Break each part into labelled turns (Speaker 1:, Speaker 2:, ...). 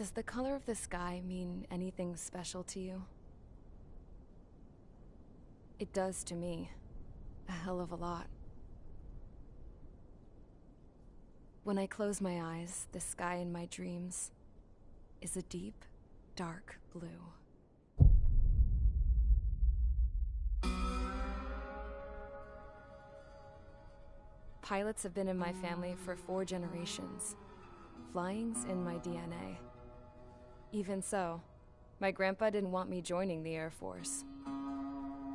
Speaker 1: Does the color of the sky mean anything special to you? It does to me. A hell of a lot. When I close my eyes, the sky in my dreams is a deep, dark blue. Pilots have been in my family for 4 generations. Flying's in my DNA. Even so, my grandpa didn't want me joining the Air Force.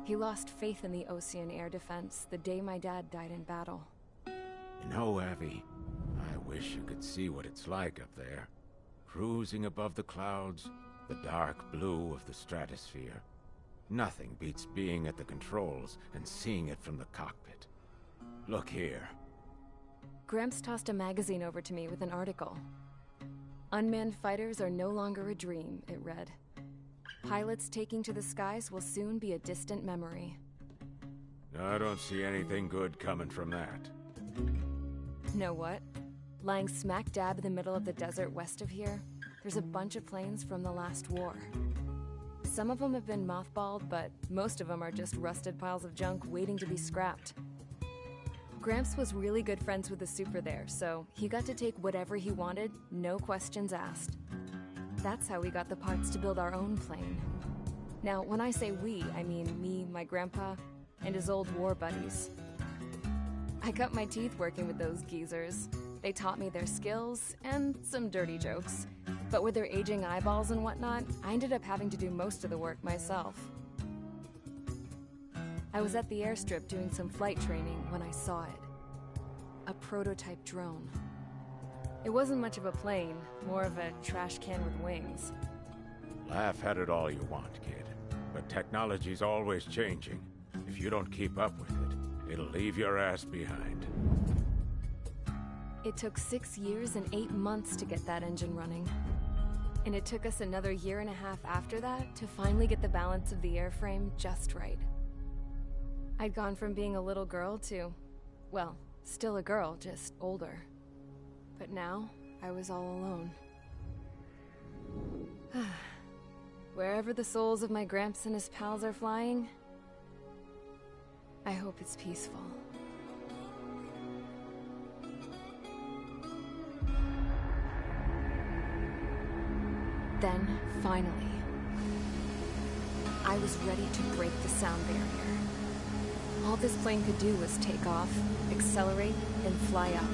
Speaker 1: He lost faith in the ocean air defense the day my dad died in battle.
Speaker 2: You know, Abby, I wish you could see what it's like up there. Cruising above the clouds, the dark blue of the stratosphere. Nothing beats being at the controls and seeing it from the cockpit. Look here.
Speaker 1: Gramps tossed a magazine over to me with an article. Unmanned fighters are no longer a dream, it read. Pilots taking to the skies will soon be a distant memory.
Speaker 2: I don't see anything good coming from that.
Speaker 1: Know what? Lying smack dab in the middle of the desert west of here, there's a bunch of planes from the last war. Some of them have been mothballed, but most of them are just rusted piles of junk waiting to be scrapped. Gramps was really good friends with the super there, so he got to take whatever he wanted, no questions asked. That's how we got the parts to build our own plane. Now, when I say we, I mean me, my grandpa, and his old war buddies. I cut my teeth working with those geezers. They taught me their skills and some dirty jokes. But with their aging eyeballs and whatnot, I ended up having to do most of the work myself. I was at the airstrip doing some flight training when I saw it. A prototype drone. It wasn't much of a plane, more of a trash can with wings.
Speaker 2: Laugh at it all you want, kid. But technology's always changing. If you don't keep up with it, it'll leave your ass behind.
Speaker 1: It took 6 years and 8 months to get that engine running. And it took us another 1.5 years after that to finally get the balance of the airframe just right. I'd gone from being a little girl to, well, still a girl, just older. But now, I was all alone. Wherever the souls of my Gramps and his pals are flying, I hope it's peaceful. Then, finally, I was ready to break the sound barrier. All this plane could do was take off, accelerate, and fly up.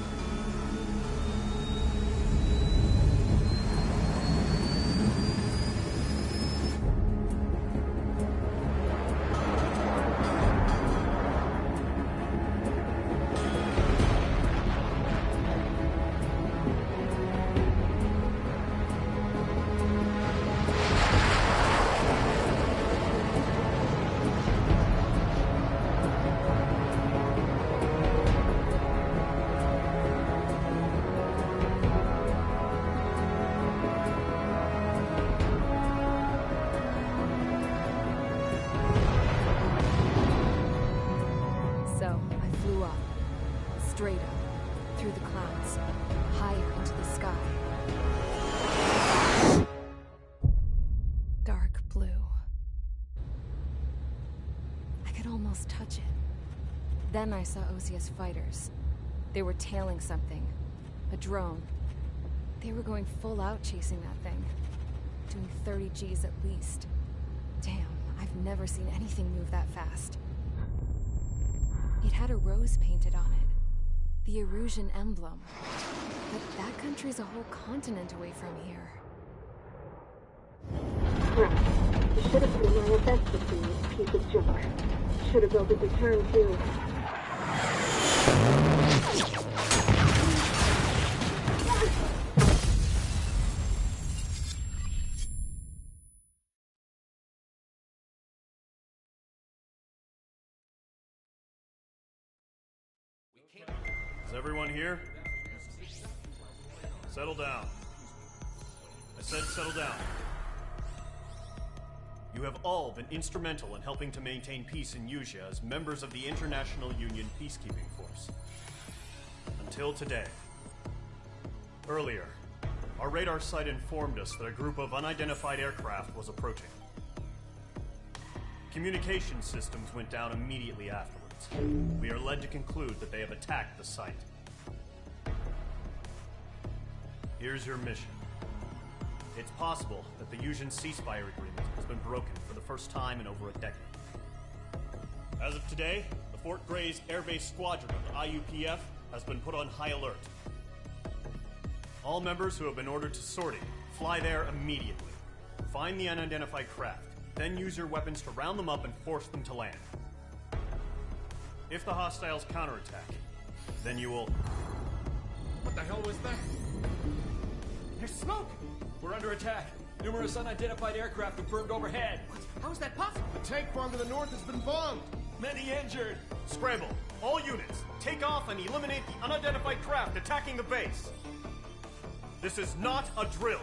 Speaker 1: Straight up, through the clouds, higher into the sky. Dark blue. I could almost touch it. Then I saw Osia's fighters. They were tailing something. A drone. They were going full out chasing that thing. Doing 30 Gs at least. Damn, I've never seen anything move that fast. It had a rose painted on it. The Erusian emblem. But that country's a whole continent away from here.
Speaker 3: Right. You should have been my investigation, you piece of junk. Should have built a return too.
Speaker 4: Is everyone here? Settle down. I said settle down. You have all been instrumental in helping to maintain peace in Usea as members of the International Union Peacekeeping Force. Until today. Earlier, Our radar site informed us that a group of unidentified aircraft was approaching. Communication systems went down immediately afterwards. We are led to conclude that they have attacked the site. Here's your mission. It's possible that the Yuuzhan ceasefire agreement has been broken for the first time in over a decade. As of today, the Fort Gray's Air Base Squadron of the IUPF has been put on high alert. All members who have been ordered to sortie, fly there immediately. Find the unidentified craft, then use your weapons to round them up and force them to land. If the hostiles counterattack, then you will...
Speaker 5: What the hell was that?
Speaker 6: There's smoke! We're under attack. Numerous unidentified aircraft confirmed overhead.
Speaker 5: How is that possible? The tank farm to the north has been bombed.
Speaker 6: Many injured.
Speaker 4: Scramble. All units, take off and eliminate the unidentified craft attacking the base. This is not a drill.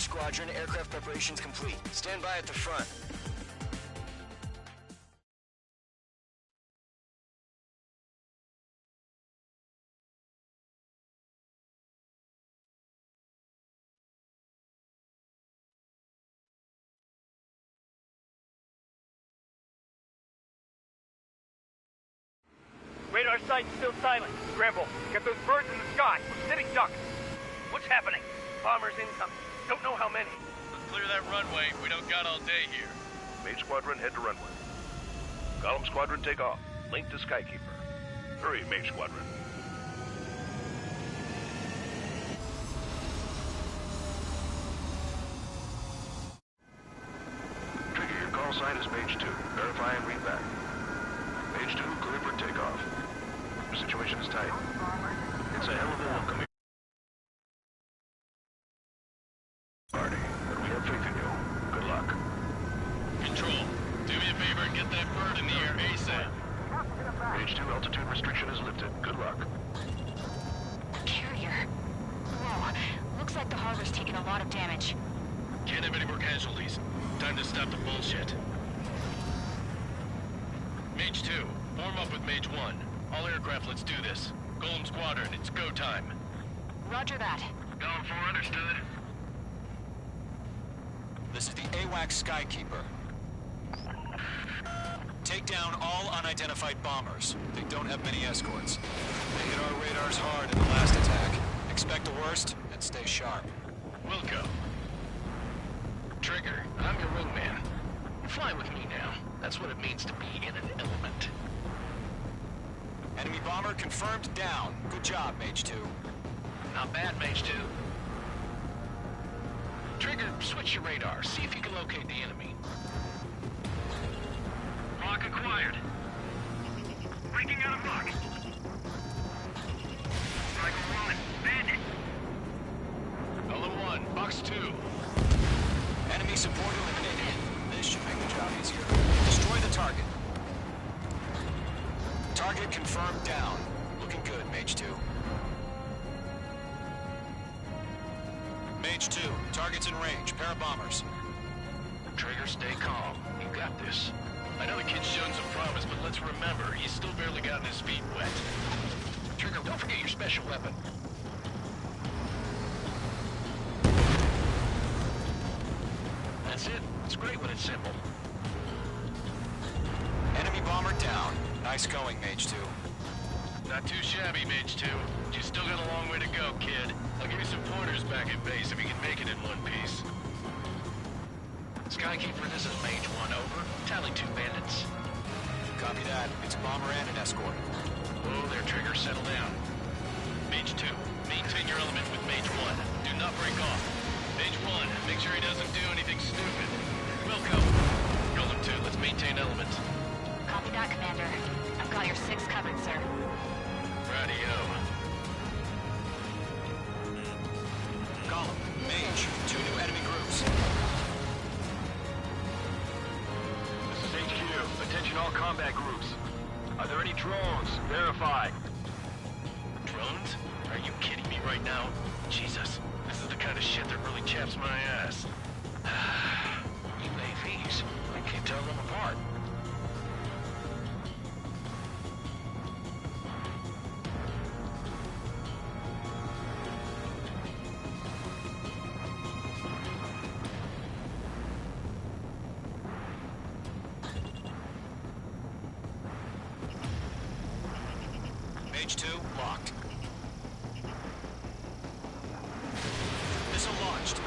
Speaker 7: Squadron, aircraft preparations complete. Stand by at the front.
Speaker 8: Radar site still silent. Scramble. Get those birds in the sky. We're sitting ducks. What's happening? Bombers incoming. Don't know how many.
Speaker 9: Let's clear that runway. We don't got all day here.
Speaker 10: Mage Squadron, head to runway. Column Squadron, take off. Link to Skykeeper. Hurry, Mage Squadron. Trigger your column call sign is Mage 2. Verify and read back. Mage 2, clear for takeoff. The situation is tight. It's a hell of a welcome party, but we have faith in you. Good luck.
Speaker 9: Control, do me a favor and get that bird in the air ASAP.
Speaker 10: Mage 2, altitude restriction is lifted. Good luck.
Speaker 11: Carrier. Whoa. Looks like the harbor's taken a lot of damage.
Speaker 9: Can't have any more casualties. Time to stop the bullshit. Mage 2, form up with Mage 1. All aircraft, let's do this. Golem Squadron, it's go time.
Speaker 11: Roger that.
Speaker 9: Going for understood.
Speaker 6: This is the AWAC Skykeeper. Take down all unidentified bombers. They don't have many escorts. They hit our radars hard in the last attack. Expect the worst and stay sharp.
Speaker 9: Wilco. Trigger, I'm your wingman. Fly with me now. That's what it means to be in an element.
Speaker 6: Enemy bomber confirmed down. Good job, Mage 2.
Speaker 9: Not bad, Mage 2. Trigger, switch your radar. See if you can locate the enemy. Lock acquired. Breaking out of lock. Cycle 1, bandit. Golem 1, box 2.
Speaker 6: Enemy support eliminated. This should make the job easier. Destroy the target. Target confirmed down. Looking good, Mage 2. Mage 2, target's in range. Pair of bombers.
Speaker 9: Trigger, stay calm. You got this. I know the kid's shown some promise, but let's remember, he's still barely gotten his feet wet. Trigger, don't forget your special weapon. That's it. It's great when it's simple.
Speaker 6: Enemy bomber down. Nice going, Mage 2.
Speaker 9: Not too shabby, Mage 2. But you still got a long way to go, kid. I'll give you some pointers back at base if you can make it in one piece. Skykeeper, this is Mage 1, over. Tally 2 bandits.
Speaker 6: Copy that. It's a bomber and an escort.
Speaker 9: Whoa there, Trigger. Settle down. Mage 2, maintain your element with Mage 1. Do not break off. Mage 1, make sure he doesn't do anything stupid. Wilco. Golem 2, let's maintain element.
Speaker 11: Copy that, Commander. I've got your 6 covered, sir.
Speaker 9: Radio.
Speaker 6: Golem, Mage, 2 new enemy groups.
Speaker 10: This is HQ. Attention all combat groups. Are there any drones? Verify.
Speaker 9: Drones? Are you kidding me right now? Jesus, this is the kind of shit that really chaps my ass. UAVs. I can't tell them apart.
Speaker 6: Mage 2, locked. Missile launched.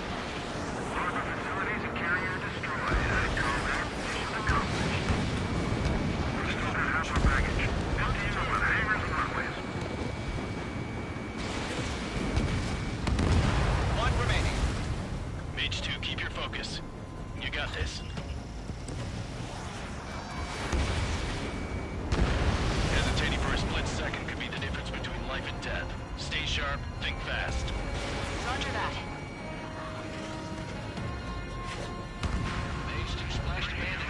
Speaker 8: Harbor facilities and carrier destroyed. Combat mission accomplished. We still have half our baggage. 15 over the hangars and runways.
Speaker 6: 1 remaining.
Speaker 9: Mage 2, keep your focus. You got this. Hesitating for a split second could be the difference between life and death. Stay sharp, think fast.
Speaker 11: Roger that.
Speaker 9: Mage 2 splashed bandit.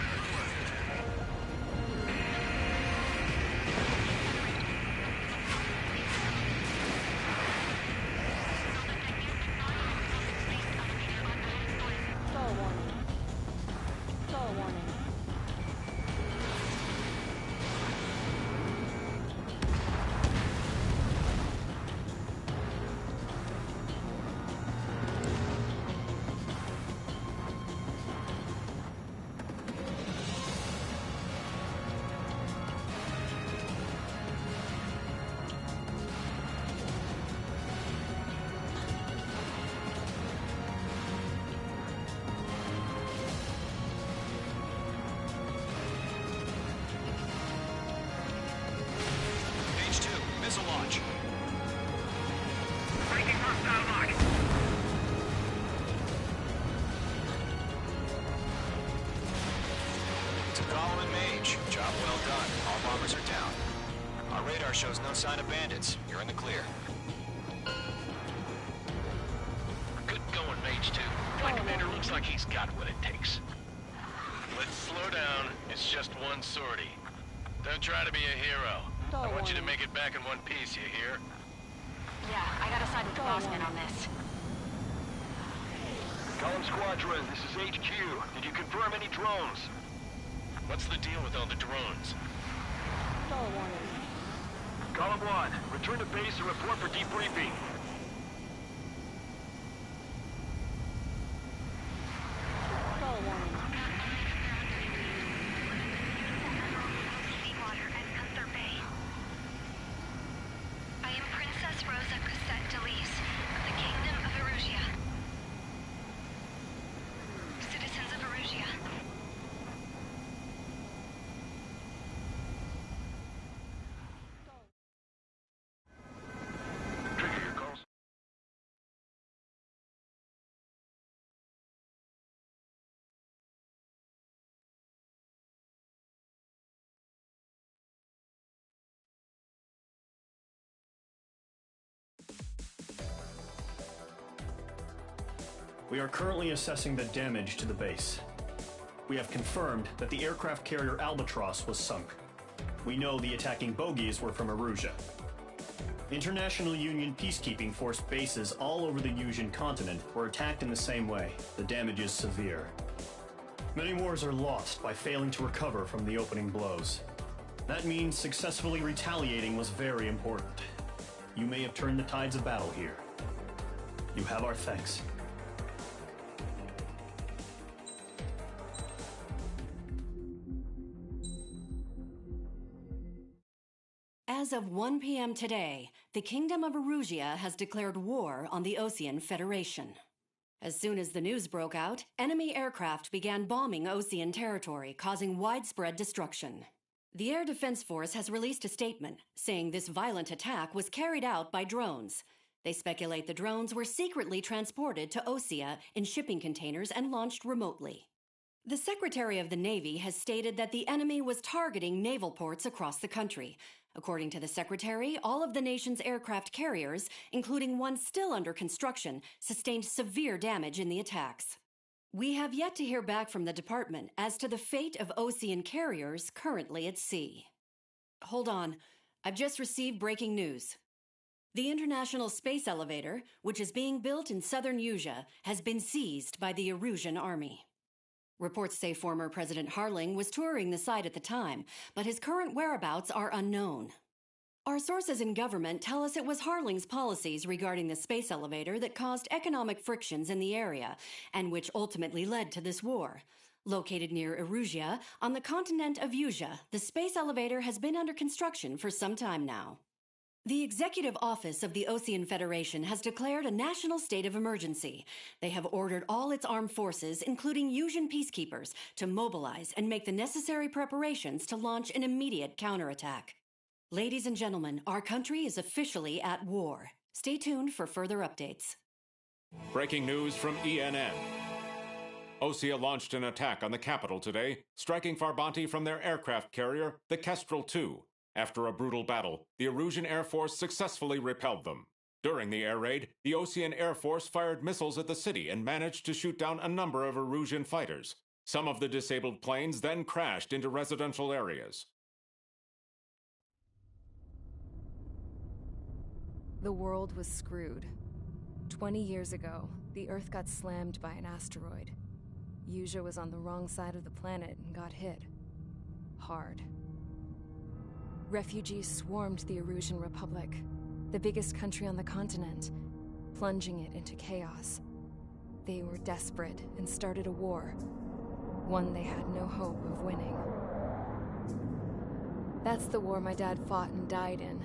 Speaker 6: To Column and Mage, job well done. All bombers are down. Our radar shows no sign of bandits. You're in the clear.
Speaker 9: Good going, Mage 2. Flight Commander looks like he's got what it takes. Let's slow down. It's just one sortie. Don't try to be a hero. I want you to make it back in one piece, you hear?
Speaker 11: Yeah, I gotta side with Bosman on this.
Speaker 10: Column Squadron, this is HQ. Did you confirm any drones?
Speaker 9: What's the deal with all the drones?
Speaker 10: Column 1, return to base and report for debriefing.
Speaker 8: Seawater at Gunther Bay. I am Princess Rosa Cassette Delise of the Kingdom of Erusia. Citizens of Erusia.
Speaker 10: Trigger your calls.
Speaker 4: We are currently assessing the damage to the base. We have confirmed that the aircraft carrier Albatross was sunk. We know the attacking bogies were from Erusia. International Union peacekeeping force bases all over the Yusian continent were attacked in the same way. The damage is severe. Many wars are lost by failing to recover from the opening blows. That means successfully retaliating was very important. You may have turned the tides of battle here. You have our thanks.
Speaker 12: As of 1 p.m. today, the Kingdom of Erusia has declared war on the Osean Federation. As soon as the news broke out, enemy aircraft began bombing Osean territory, causing widespread destruction. The Air Defense Force has released a statement saying this violent attack was carried out by drones. They speculate the drones were secretly transported to Osea in shipping containers and launched remotely. The Secretary of the Navy has stated that the enemy was targeting naval ports across the country. According to the Secretary, all of the nation's aircraft carriers, including one still under construction, sustained severe damage in the attacks. We have yet to hear back from the department as to the fate of Osean carriers currently at sea. Hold on, I've just received breaking news. The International Space Elevator, which is being built in southern Yusia, has been seized by the Erusian army. Reports say former President Harling was touring the site at the time, but his current whereabouts are unknown. Our sources in government tell us it was Harling's policies regarding the space elevator that caused economic frictions in the area, and which ultimately led to this war. Located near Erusia, on the continent of Yusia, the space elevator has been under construction for some time now. The Executive Office of the Osean Federation has declared a national state of emergency. They have ordered all its armed forces, including Yusian peacekeepers, to mobilize and make the necessary preparations to launch an immediate counterattack. Ladies and gentlemen, our country is officially at war. Stay tuned for further updates.
Speaker 2: Breaking news from ENN. Osea launched an attack on the capital today, striking Farbanti from their aircraft carrier, the Kestrel II. After a brutal battle, the Erusian Air Force successfully repelled them. During the air raid, the Osean Air Force fired missiles at the city and managed to shoot down a number of Erusian fighters. Some of the disabled planes then crashed into residential areas.
Speaker 1: The world was screwed. 20 years ago, the Earth got slammed by an asteroid. Yusia was on the wrong side of the planet and got hit. Hard. Refugees swarmed the Erusian Republic, the biggest country on the continent, plunging it into chaos. They were desperate and started a war, one they had no hope of winning. That's the war my dad fought and died in.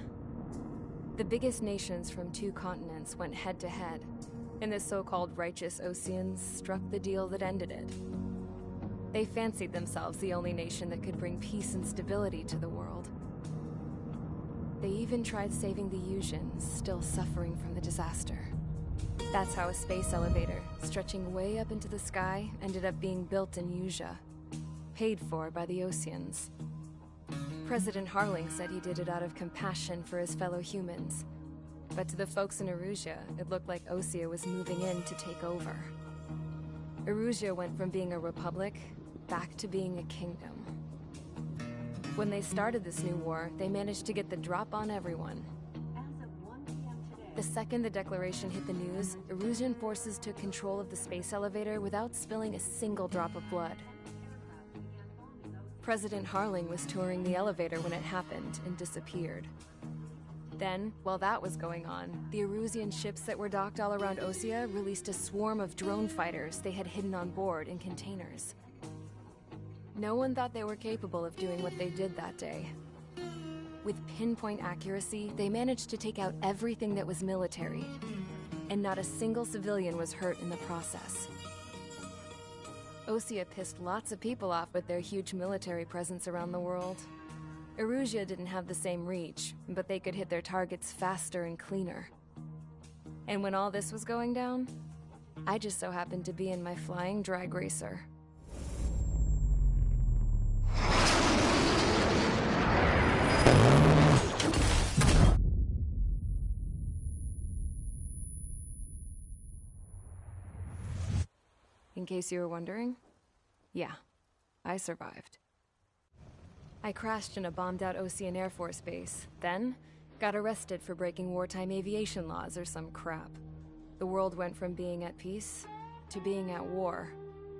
Speaker 1: The biggest nations from 2 continents went head-to-head, and the so-called righteous Oseans struck the deal that ended it. They fancied themselves the only nation that could bring peace and stability to the world. They even tried saving the Yusians, still suffering from the disaster. That's how a space elevator, stretching way up into the sky, ended up being built in Yusia. paid for by the Oceans. President Harling said he did it out of compassion for his fellow humans. But to the folks in Erusia, it looked like Osea was moving in to take over. Erusia went from being a republic back to being a kingdom. When they started this new war, they managed to get the drop on everyone. The second the declaration hit the news, Erusian forces took control of the space elevator without spilling a single drop of blood. President Harling was touring the elevator when it happened and disappeared. Then, while that was going on, the Erusian ships that were docked all around Osea released a swarm of drone fighters they had hidden on board in containers. No one thought they were capable of doing what they did that day. With pinpoint accuracy, they managed to take out everything that was military, and not a single civilian was hurt in the process. Osea pissed lots of people off with their huge military presence around the world. Erusia didn't have the same reach, but they could hit their targets faster and cleaner. And when all this was going down, I just so happened to be in my flying drag racer. In case you were wondering, yeah, I survived. I crashed in a bombed-out Ocean Air Force base, then got arrested for breaking wartime aviation laws or some crap. The world went from being at peace to being at war,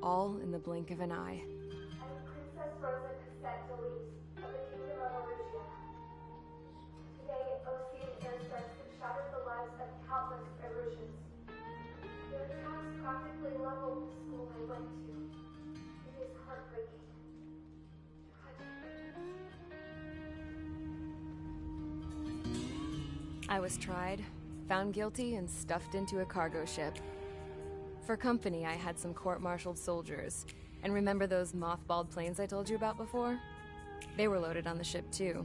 Speaker 1: all in the blink of an eye.
Speaker 3: I'm Princess Rosa Cassette Delise of the Kingdom of Erusia. Today, Ocean airstrikes have shattered the lives of countless Erusians. Their attacks practically leveled the school I went to. It is heartbreaking.
Speaker 1: I was tried, found guilty, and stuffed into a cargo ship. For company, I had some court-martialed soldiers. And remember those mothballed planes I told you about before? They were loaded on the ship, too.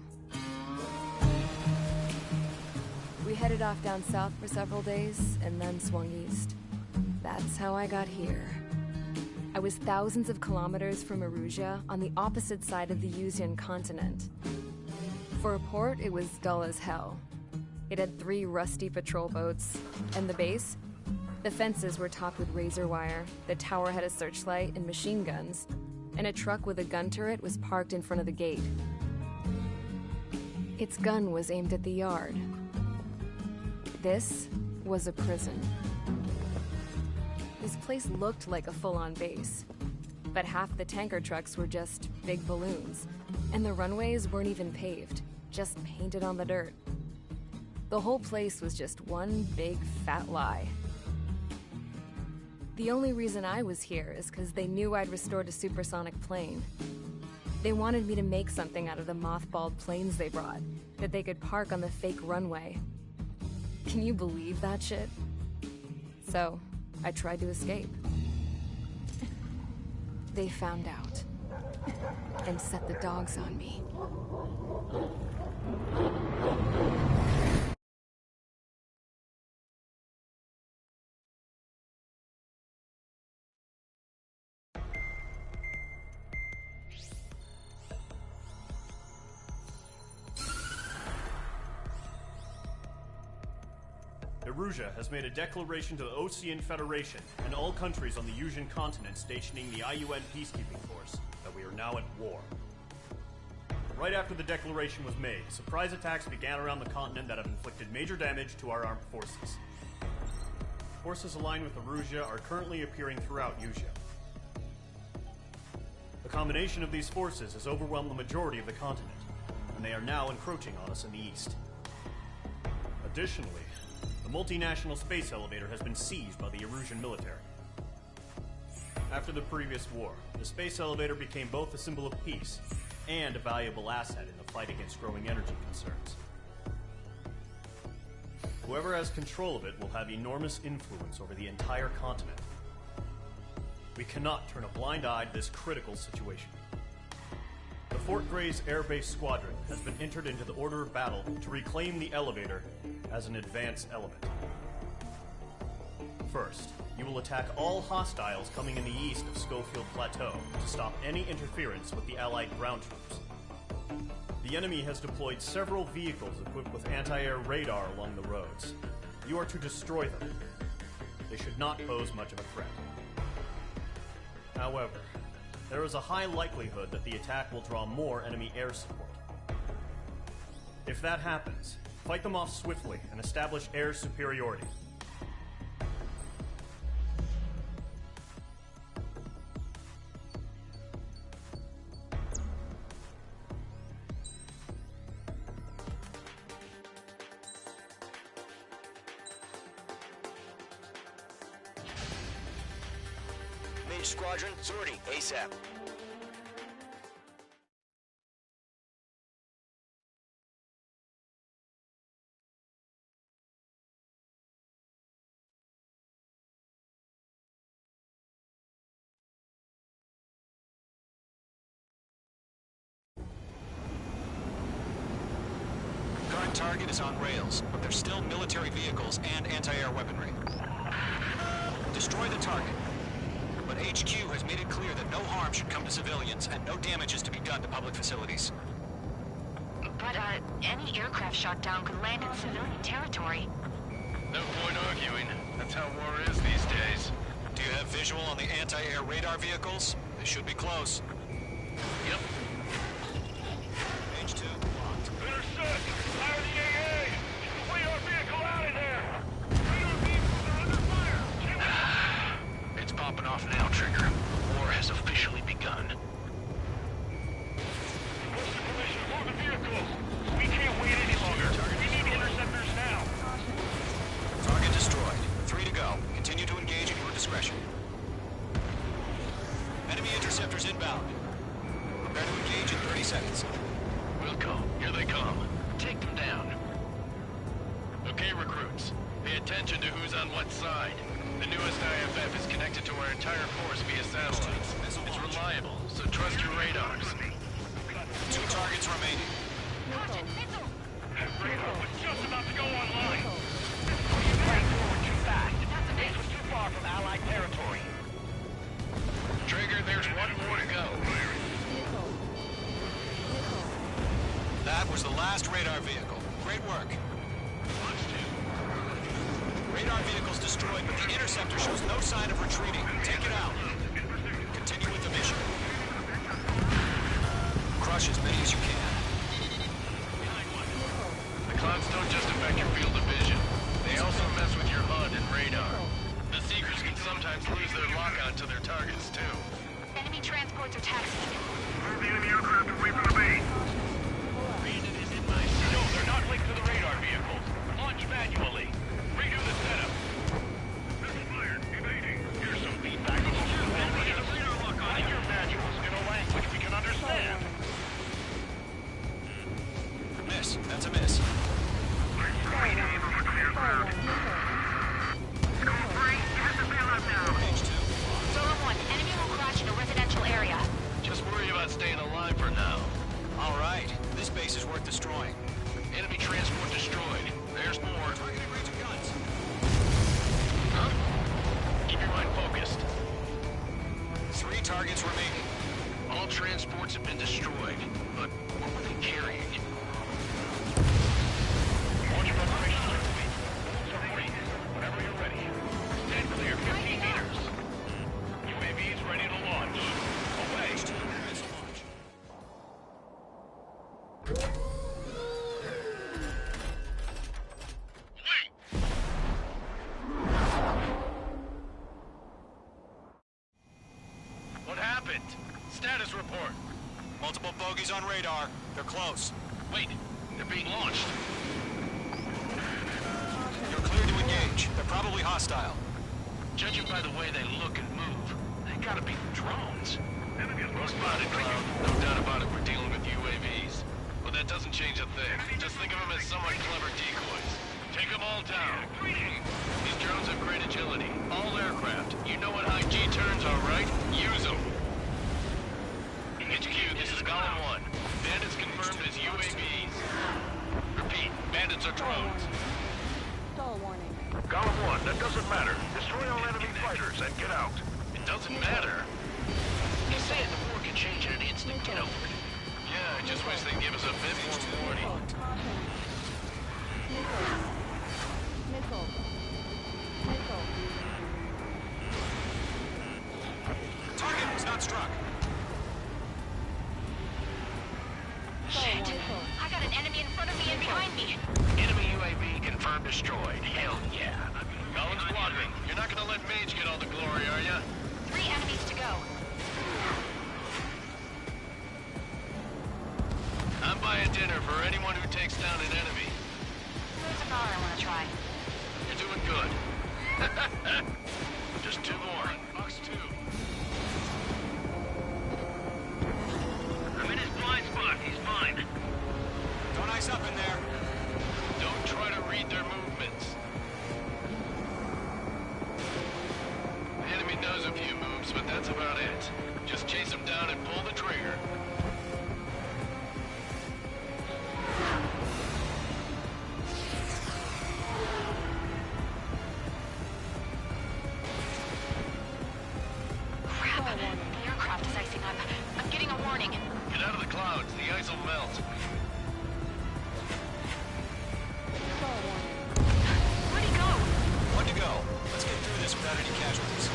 Speaker 1: We headed off down south for several days, and then swung east. That's how I got here. I was thousands of kilometers from Erusia, on the opposite side of the Yuzian continent. For a port, it was dull as hell. It had 3 rusty patrol boats, and the base? The fences were topped with razor wire, the tower had a searchlight and machine guns, and a truck with a gun turret was parked in front of the gate. Its gun was aimed at the yard. This was a prison. This place looked like a full-on base, but half the tanker trucks were just big balloons, and the runways weren't even paved, just painted on the dirt. The whole place was just one big fat lie. The only reason I was here is because they knew I'd restored a supersonic plane. They wanted me to make something out of the mothballed planes they brought, that they could park on the fake runway. Can you believe that shit? So, I tried to escape. They found out, and set the dogs on me.
Speaker 4: Erusia has made a declaration to the Ocean Federation and all countries on the Yuzian continent stationing the IUN peacekeeping force that we are now at war. Right after the declaration was made, surprise attacks began around the continent that have inflicted major damage to our armed forces. Forces aligned with Erusia are currently appearing throughout Yusia. The combination of these forces has overwhelmed the majority of the continent, and they are now encroaching on us in the east. Additionally, the multinational space elevator has been seized by the Erusian military. After the previous war, the space elevator became both a symbol of peace and a valuable asset in the fight against growing energy concerns. Whoever has control of it will have enormous influence over the entire continent. We cannot turn a blind eye to this critical situation. The Fort Gray's Air Base Squadron has been entered into the order of battle to reclaim the elevator as an advance element. First, you will attack all hostiles coming in the east of Schofield Plateau to stop any interference with the Allied ground troops. The enemy has deployed several vehicles equipped with anti-air radar along the roads. You are to destroy them. They should not pose much of a threat. However, there is a high likelihood that the attack will draw more enemy air support. If that happens, fight them off swiftly and establish air superiority.
Speaker 7: Mage Squadron, sortie ASAP.
Speaker 6: Current target is on rails, but there's still military vehicles and anti-air weaponry. Destroy the target. But HQ has made it clear that no harm should come to civilians and no damage is to be done to public facilities.
Speaker 11: But, any aircraft shot down could land in civilian territory.
Speaker 9: No point arguing. That's how war is these days.
Speaker 6: Do you have visual on the anti-air radar vehicles? They should be close.
Speaker 9: Yep.
Speaker 6: Page 2, locked.
Speaker 8: Intercept! Fire the AA! We are vehicle out of there! Radar vehicles are under fire!
Speaker 9: It's popping off now, Trigger. War has officially begun.
Speaker 8: What's the permission to move the vehicles? We can't wait any longer. We need interceptors now.
Speaker 6: Target destroyed. 3 to go. Continue to engage at your discretion. Enemy interceptors inbound. Prepare to engage in 30 seconds.
Speaker 9: Wilco, here they come. Take them down. Okay, recruits. Pay attention to who's on what side. The newest IFF is connected to our entire force via satellites. It's reliable, so trust your radars.
Speaker 6: 2 targets remaining.
Speaker 8: Radar was just about to go online. You ran forward too fast. The base was too far from Allied territory.
Speaker 9: Trigger, there's one more to go.
Speaker 6: That was the last radar vehicle. Great work. Radar vehicle's destroyed, but the interceptor shows no sign of retreating. Take it out. Continue with the mission. Crush as many as you can.
Speaker 9: The clouds don't just affect your field of vision. They also mess with your HUD and radar. The Seekers can sometimes lose their lockout to their targets, too.
Speaker 11: Enemy transports are taxiing.
Speaker 8: Move the enemy aircraft away from the base.
Speaker 9: Reason is in my sight.
Speaker 8: No, they're not linked to the radar vehicles. Launch manually. Redo the setup. Misfired. Evading. Here's some feedback. Enemy in the radar lock on your manuals in a language we can understand.
Speaker 6: Miss. That's a miss. Page 2.
Speaker 11: Zone 1, enemy will crash in a residential area.
Speaker 9: Just worry about staying alive for now.
Speaker 6: All right. This base is worth destroying.
Speaker 9: Enemy transport destroyed. There's more.
Speaker 6: Targeting range of guns.
Speaker 9: Huh? Keep your mind focused.
Speaker 6: 3 targets remaining.
Speaker 9: All transports have been destroyed, but what were they carrying?
Speaker 8: Launch preparations are complete. Submarine, whenever you're ready. Stand clear 15 meters. UAVs ready to launch. Away.
Speaker 6: Page 2. Missile launch.
Speaker 9: What happened? Status report.
Speaker 6: Multiple bogies on radar. They're close.
Speaker 9: Wait, they're being launched.
Speaker 6: You're clear to engage. They're probably hostile.
Speaker 9: Judging by the way they look and move, they gotta be drones. Well spotted, Cloud. No doubt about it, we're dealing with UAVs. But that doesn't change a thing. Just think of them as somewhat clever decoys. Take them all down. These drones have great agility. All aircraft. You know what high G turns are, right? Use them. HQ, this is Column 1. Bandits confirmed as UAVs. Repeat, bandits are drones.
Speaker 13: Stall warning.
Speaker 10: Column 1, that doesn't matter. Destroy all enemy fighters and get out.
Speaker 9: It doesn't matter.
Speaker 8: He's saying the war can change in an instant. Get over it.
Speaker 9: Yeah, I just wish they'd give us a bit more warning.
Speaker 6: Target was not struck.
Speaker 11: Shit. I got an enemy in front of me and behind me.
Speaker 8: Enemy UAV confirmed destroyed. Hell yeah.
Speaker 9: Collins Squadron, you're not gonna let Mage get all the glory, are ya?
Speaker 11: 3 enemies to go.
Speaker 9: I'm buying dinner for anyone who takes down an enemy.
Speaker 11: There's a bar I want to try.
Speaker 9: You're doing good. Just 2 more. Box 2.
Speaker 8: I'm in his blind spot. He's mine.
Speaker 6: Don't ice up in there.
Speaker 9: Don't try to read their movements. The enemy knows a few moves, but that's about it. Just chase them down and pull the trigger.
Speaker 11: Crap. The aircraft is icing up. I'm getting a warning.
Speaker 9: Get out of the clouds. The ice will melt.
Speaker 11: Where'd he go?
Speaker 6: 1 to go. Let's get through this without any casualties.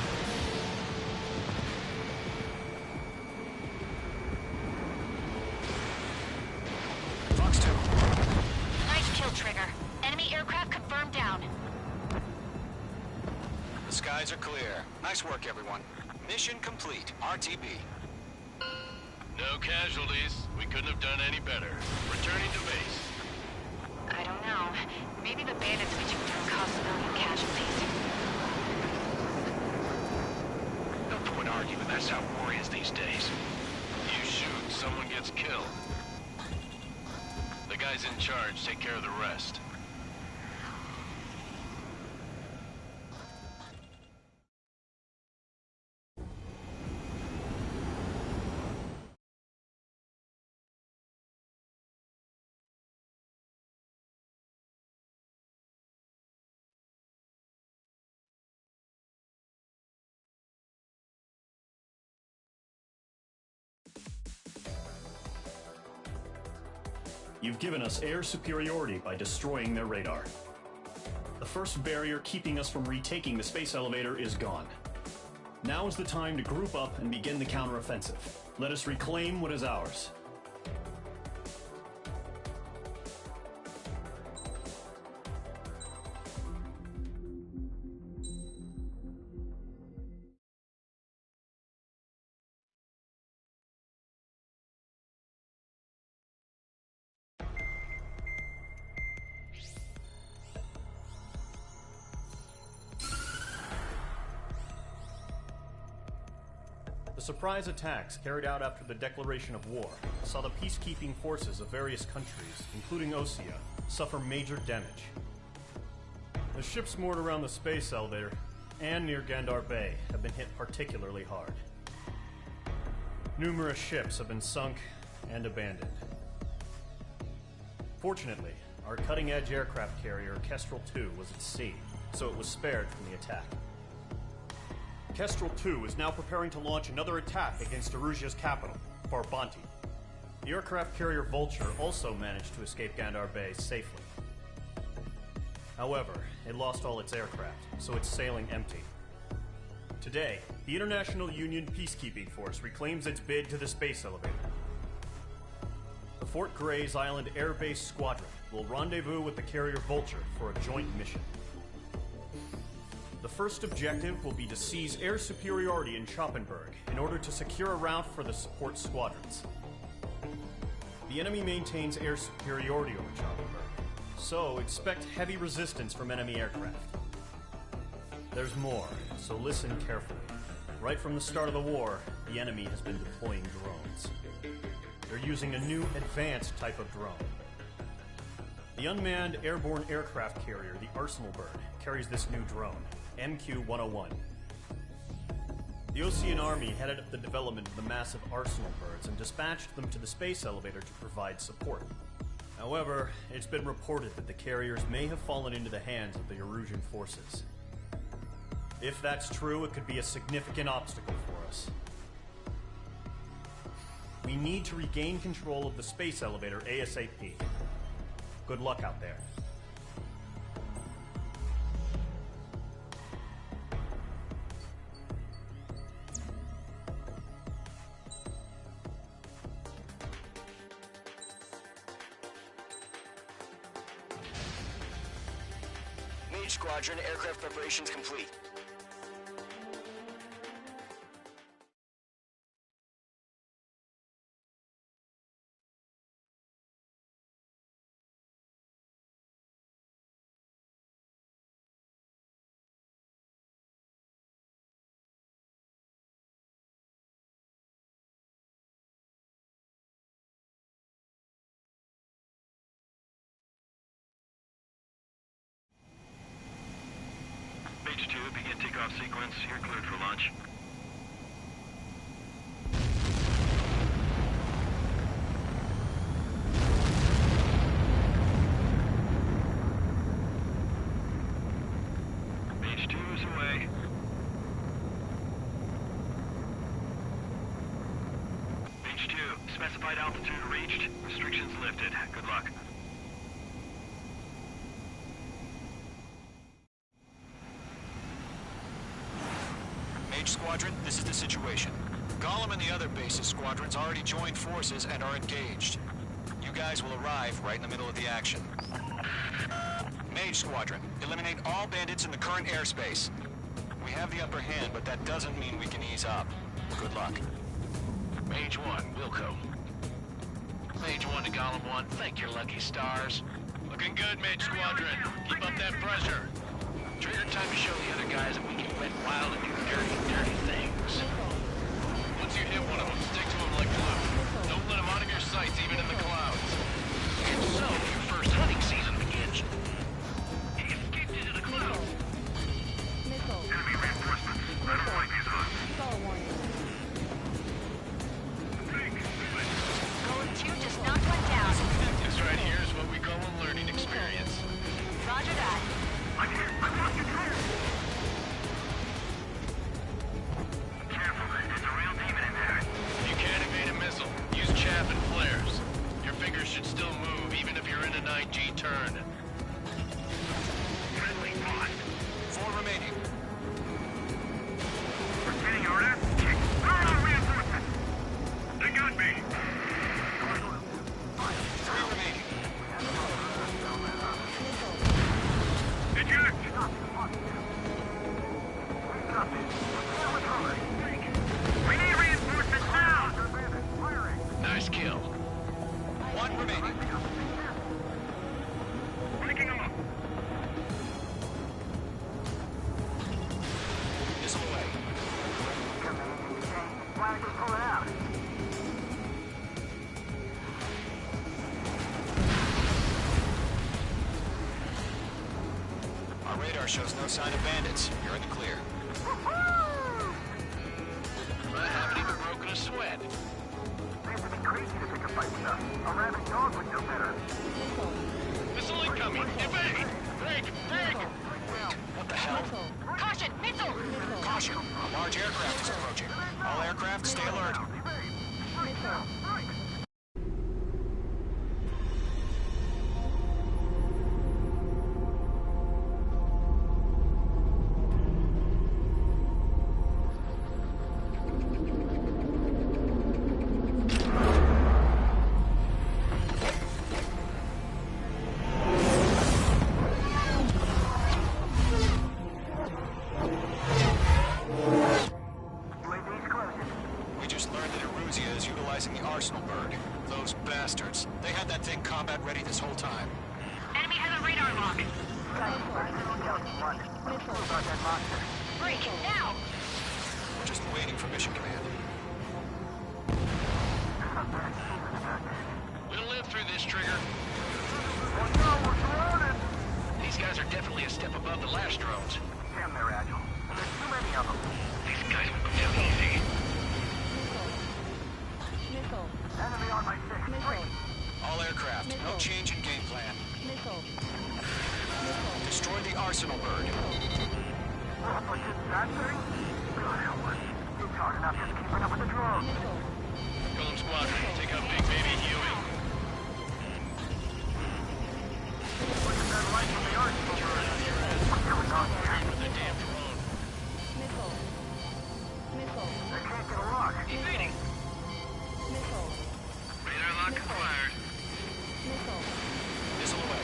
Speaker 6: Fox 2.
Speaker 11: Nice kill, Trigger. Enemy aircraft confirmed down.
Speaker 6: The skies are clear. Nice work, everyone. Mission complete. RTB.
Speaker 9: No casualties. We couldn't have done any better. Returning to base.
Speaker 11: I don't know. Maybe the bandits we took down caused civilian casualties.
Speaker 8: No point arguing. That's how war is these days.
Speaker 9: You shoot, someone gets killed. The guys in charge take care of the rest.
Speaker 4: You've given us air superiority by destroying their radar. The first barrier keeping us from retaking the space elevator is gone. Now is the time to group up and begin the counteroffensive. Let us reclaim what is ours. The surprise attacks carried out after the declaration of war saw the peacekeeping forces of various countries, including Osea, suffer major damage. The ships moored around the space elevator and near Gandar Bay have been hit particularly hard. Numerous ships have been sunk and abandoned. Fortunately, our cutting-edge aircraft carrier Kestrel 2 was at sea, so it was spared from the attack. Kestrel 2 is now preparing to launch another attack against Erusia's capital, Farbanti. The aircraft carrier Vulture also managed to escape Gandar Bay safely. However, it lost all its aircraft, so it's sailing empty. Today, the International Union Peacekeeping Force reclaims its bid to the space elevator. The Fort Grays Island Air Base Squadron will rendezvous with the carrier Vulture for a joint mission. The first objective will be to seize air superiority in Schoppenberg in order to secure a route for the support squadrons. The enemy maintains air superiority over Schoppenberg, so expect heavy resistance from enemy aircraft. There's more, so listen carefully. Right from the start of the war, the enemy has been deploying drones. They're using a new advanced type of drone. The unmanned airborne aircraft carrier, the Arsenal Bird, carries this new drone, MQ-101. The Osean Army headed up the development of the massive Arsenal Birds and dispatched them to the space elevator to provide support. However, it's been reported that the carriers may have fallen into the hands of the Erusian forces. If that's true, it could be a significant obstacle for us. We need to regain control of the space elevator ASAP. Good luck out there.
Speaker 7: Mage Squadron, aircraft preparations complete.
Speaker 10: Mage 2, begin takeoff sequence. You're cleared for launch. Mage 2 is away. Mage 2, specified altitude reached. Restrictions lifted. Good luck.
Speaker 6: Mage Squadron, this is the situation. Gollum and the other base's squadrons already joined forces and are engaged. You guys will arrive right in the middle of the action. Mage Squadron, eliminate all bandits in the current airspace. We have the upper hand, but that doesn't mean we can ease up. Good luck.
Speaker 9: Mage 1, Wilco. Mage 1 to Gollum 1, thank your lucky stars. Looking good, Mage Squadron. Keep up that pressure. Trigger time to show the other guys that we can wet wild and do dirty, dirty things. Once you hit one of them, stick to them like glue. Don't let them out of your sights, even in the clouds. And so, your first hunting season begins. He escaped into the clouds.
Speaker 10: Enemy reinforcements. I don't like these odds.
Speaker 11: Golem 2 just knocked one down.
Speaker 9: This right here is what we call a learning experience.
Speaker 11: Roger that.
Speaker 10: I lost control. Careful, there's a real demon in there.
Speaker 9: You can't evade a missile. Use chaff and flares. Your fingers should still move, even if you're in a 9G turn.
Speaker 10: Friendly paused.
Speaker 6: 4 remaining.
Speaker 10: We're getting our ass kicked. Where are reinforcements? They got me.
Speaker 6: 3 remaining.
Speaker 10: Eject! We need reinforcements now!
Speaker 9: Nice kill.
Speaker 6: 1 remaining.
Speaker 10: Breaking them up.
Speaker 6: Missile away.
Speaker 10: Why don't you pull it out?
Speaker 6: Our radar shows no sign of bandits. You're in the clear.
Speaker 9: I haven't even broken a sweat.
Speaker 10: They have to be crazy to pick a fight with us. A rabid dog would know better.
Speaker 9: Missile incoming. Evade! Break! Break!
Speaker 6: What the hell?
Speaker 11: Caution, missile!
Speaker 6: Caution! A large aircraft is approaching. All aircraft, stay alert. We just learned that Eruzia is utilizing the Arsenal bird. Those bastards. They had that thing combat ready this whole time.
Speaker 11: Enemy has a radar lock. Break, now!
Speaker 6: We're just waiting for mission command.
Speaker 9: We'll live through this, Trigger. These guys are definitely a step above the last drones.
Speaker 10: Damn, they're agile. There's too many of them.
Speaker 9: These guys will go down easy.
Speaker 10: Enemy on my 6.
Speaker 6: All aircraft, aircraft. No change in game plan. Destroy the arsenal bird.
Speaker 9: Golem Squadron, take out Big Baby Huey.
Speaker 8: Look at that light from the arsenal bird. What's going on here?
Speaker 9: The damn drone.
Speaker 8: They can't get a lock.
Speaker 9: Evading. Radar lock acquired.
Speaker 6: Missile away.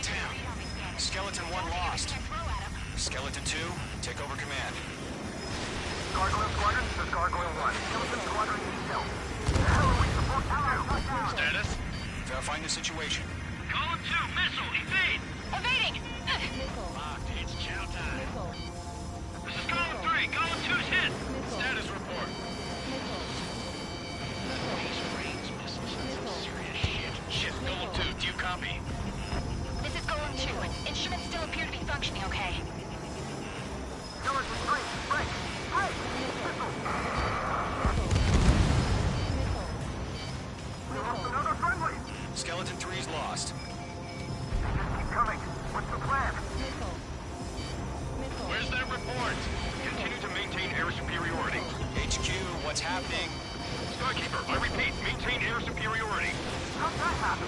Speaker 6: Damn. Skeleton 1 lost. Skeleton 2, take over command.
Speaker 8: Gargoyle Squadron, this is Gargoyle 1. Skeleton Squadron needs help. The hell are we supposed to do?
Speaker 9: Status?
Speaker 6: Verifying the situation.
Speaker 9: Column 2, missile, evade!
Speaker 11: Evading!
Speaker 9: Locked, it's chow time. This is Column 3, Column 2's hit! Status report. These range missiles are some serious shit. Shit, Golem 2, do you copy?
Speaker 11: This is Golem 2. Instruments still appear to be functioning okay.
Speaker 8: Skeleton 3, break! Break! We lost another friendly!
Speaker 6: Skeleton 3's lost.
Speaker 8: They just keep coming. What's the plan?
Speaker 9: Where's that report?
Speaker 10: Continue to maintain air superiority.
Speaker 6: HQ, what's happening?
Speaker 10: Skykeeper, I repeat, maintain air superiority.
Speaker 8: How'd that happen?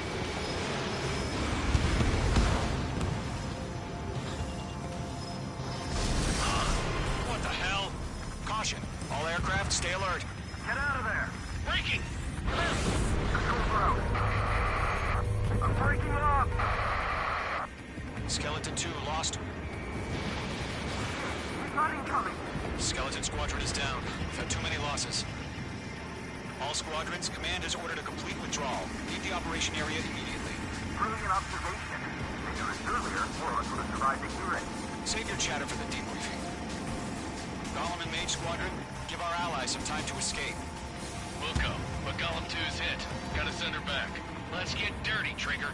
Speaker 6: What the hell? Caution. All aircraft, stay alert.
Speaker 8: Get out of there!
Speaker 9: Breaking!
Speaker 8: Control ground. I'm breaking up!
Speaker 6: Skeleton 2 lost.
Speaker 8: He's not incoming!
Speaker 6: Skeleton Squadron is down. We've had too many losses. All squadrons, command has ordered a complete withdrawal. Leave the operation area immediately.
Speaker 8: Brilliant observation. Ignorance earlier, more of us would have survived to hear it.
Speaker 6: Save your chatter for the debriefing. Golem and Mage Squadron, give our allies some time to escape.
Speaker 9: We'll go, but Golem 2's hit. Gotta send her back. Let's get dirty, Trigger.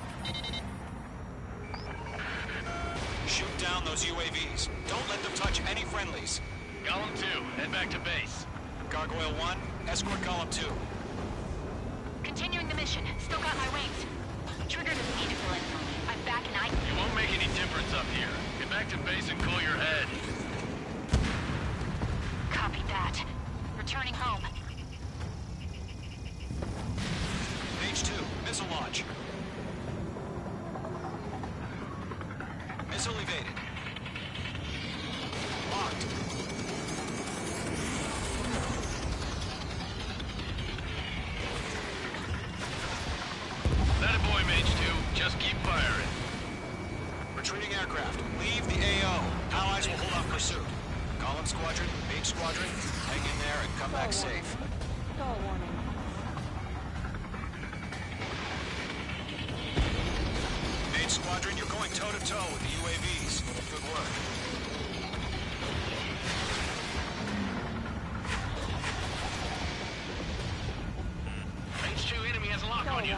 Speaker 6: Shoot down those UAVs. Don't let them touch any friendlies.
Speaker 9: Golem 2, head back to base.
Speaker 6: Gargoyle 1, escort Golem 2.
Speaker 11: Continuing the mission. Still got my wings. Trigger doesn't need to fill in for me. I'm back and I...
Speaker 9: You won't make any difference up here. Get back to base and cool your head.
Speaker 11: Copy that. Returning home.
Speaker 6: Mage 2, missile launch. Missile evaded. Locked.
Speaker 9: That a boy, Mage 2. Just keep firing.
Speaker 6: Retreating aircraft. Leave the AO. Allies will hold off pursuit. Golem Squadron, Mage Squadron, hang in there and come back safe. Mage Squadron, you're going toe-to-toe with the UAVs. Good work.
Speaker 9: Mage 2, enemy has a lock on you.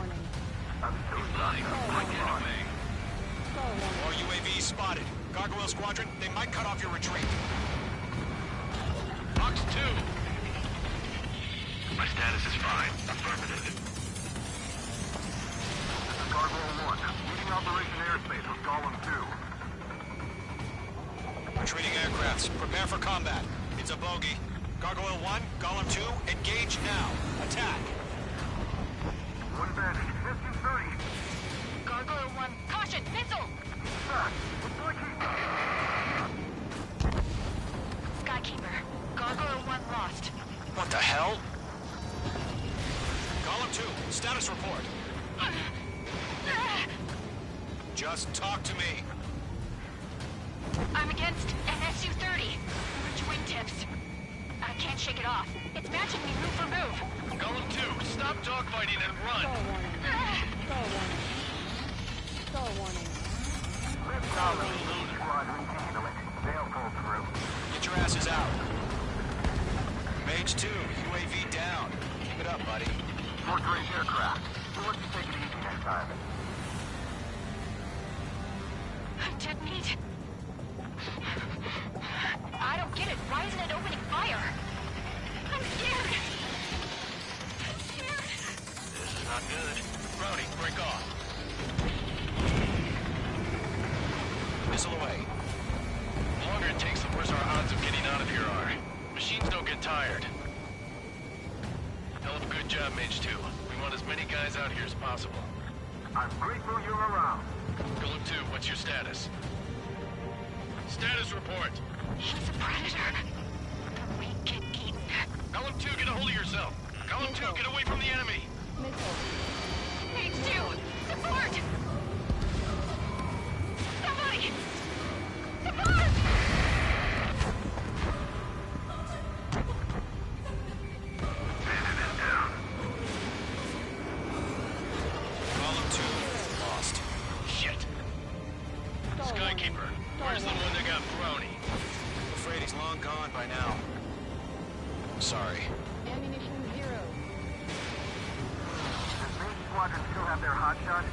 Speaker 8: I'm so sorry.
Speaker 6: More UAVs spotted. Gargoyle Squadron, they might cut off your retreat.
Speaker 9: Fox 2.
Speaker 10: My status is fine. Affirmative.
Speaker 8: This is Gargoyle 1. Leading Operation Airspace with Golem 2.
Speaker 6: Retreating aircrafts, prepare for combat. It's a bogey. Gargoyle 1, Golem 2, engage now. Attack.
Speaker 8: One bandit. 1530.
Speaker 11: Gargoyle 1. Caution! Missile!
Speaker 8: Looks like he's...
Speaker 11: Skykeeper. Gargoyle 1 lost.
Speaker 6: What the hell? Golem 2, status report. Just talk to me.
Speaker 11: I'm against an SU-30. Which wingtips? I can't shake it off. It's matching me move for move.
Speaker 9: Golem 2, stop dogfighting and run.
Speaker 8: Golem Squadron handle it. They'll pull through.
Speaker 6: Get your asses out. Mage 2, UAV down. Keep it up, buddy.
Speaker 8: Short-range aircraft. We'll let you take it easy next time.
Speaker 11: Dead meat. I don't get it. Why isn't it opening fire? I'm scared.
Speaker 9: tired. Hell of a good job, Mage 2. We want as many guys out here as possible.
Speaker 10: I'm grateful you're around.
Speaker 9: Golem 2, what's your status? Status report.
Speaker 11: He's a predator. We get eaten.
Speaker 9: Golem 2, get a hold of yourself. Golem 2, get away from the enemy.
Speaker 11: Mage 2, support! Somebody! Support!
Speaker 6: Column 2, lost.
Speaker 9: Shit. Skykeeper, where's the one that got brownie?
Speaker 6: Afraid he's long gone by now. Sorry.
Speaker 13: Ammunition 0.
Speaker 10: Does main squadron still have their hot shot?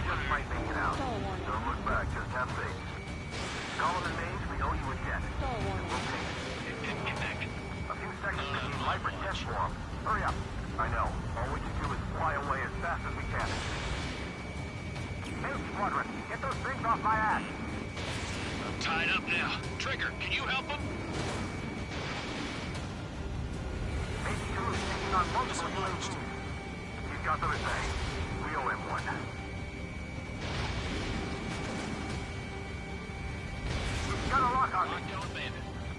Speaker 10: Just might make it out. Don't look back, just have faith. Column and Mage, we owe you a jet. We'll take it.
Speaker 9: Didn't connect.
Speaker 10: A few seconds to keep Viper test form. Hurry up. I know. All we can do is fly away as fast as we can. Main squadron, get those things off my ass.
Speaker 9: I'm tied up now. Trigger, can you help him?
Speaker 10: Mage 2 is taking on multiple UAVs. He's got them at bay. We owe him one. Got a lock on me.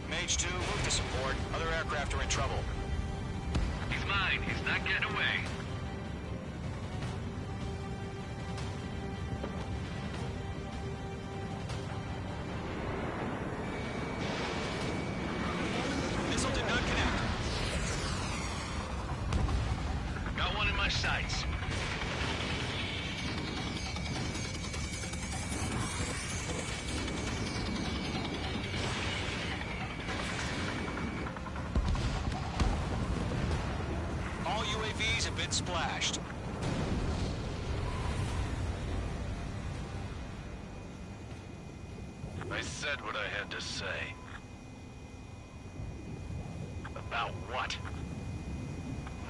Speaker 6: Mage 2, move to support. Other aircraft are in trouble.
Speaker 9: He's mine. He's not getting away.
Speaker 6: Missile did not connect.
Speaker 9: Got one in my sights.
Speaker 6: All UAVs have been splashed.
Speaker 9: I said what I had to say. About what?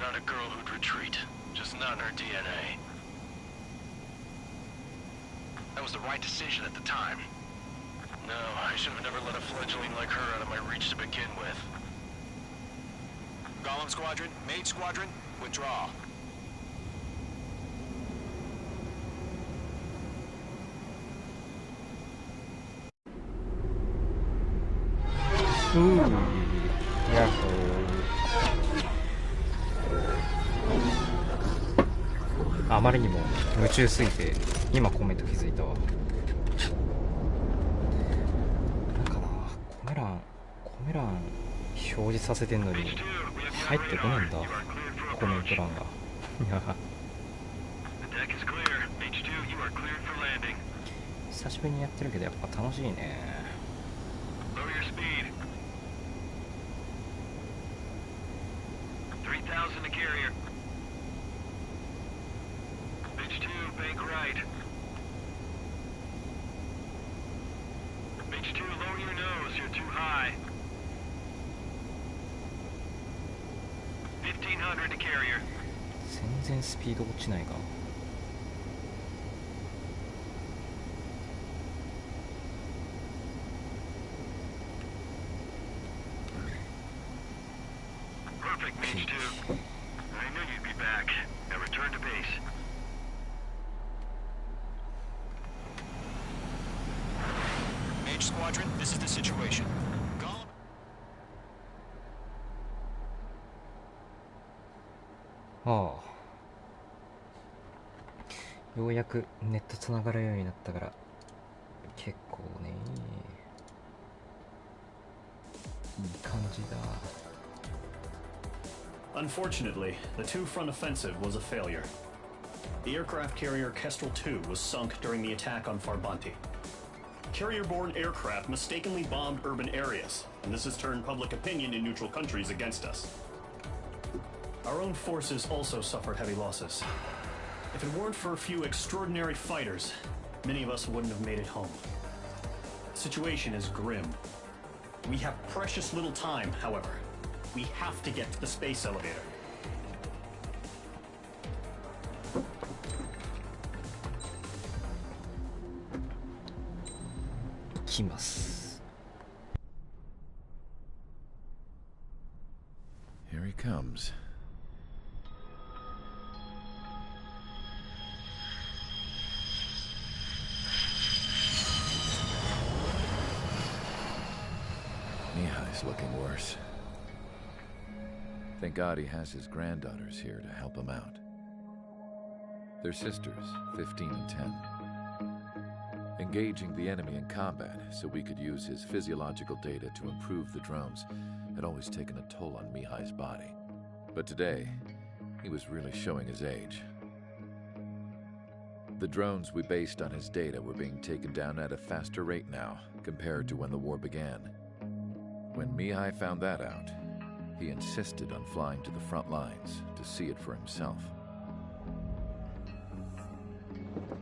Speaker 9: Not a girl who'd retreat. Just not in her DNA. That was the right decision at the time. No, I should have never let a fledgling like her out of my reach to begin with.
Speaker 6: Golem Squadron, Mage Squadron, withdraw.
Speaker 14: あまりにも夢中すぎて今コメント気づいたわ。なんかな、コメ欄表示させてんのに入ってこないんだ、コメント欄が。久しぶりにやってるけどやっぱ楽しいね。全然スピード落ちないが。
Speaker 9: Perfect, Mage 2. I knew you'd be back. Now return to base.
Speaker 6: Mage Squadron, this is the situation. Golem.
Speaker 14: ああ。ようやくネットつながるようになったから結構ねいい感じだ。
Speaker 4: Unfortunately, the two-front offensive was a failure. The aircraft carrier Kestrel 2 was sunk during the attack on Farbanti. Carrier-borne aircraft mistakenly bombed urban areas, and this has turned public opinion in neutral countries against us. Our own forces also suffered heavy losses. If it weren't for a few extraordinary fighters, many of us wouldn't have made it home. The situation is grim. We have precious little time, however. We have to get to the space elevator.
Speaker 14: 行きます。
Speaker 13: comes. Mihai's looking worse. Thank God he has his granddaughters here to help him out. They're sisters, 15 and 10. Engaging the enemy in combat so we could use his physiological data to improve the drones had always taken a toll on Mihai's body. But today, he was really showing his age. The drones we based on his data were being taken down at a faster rate now compared to when the war began. When Mihai found that out, he insisted on flying to the front lines to see it for himself.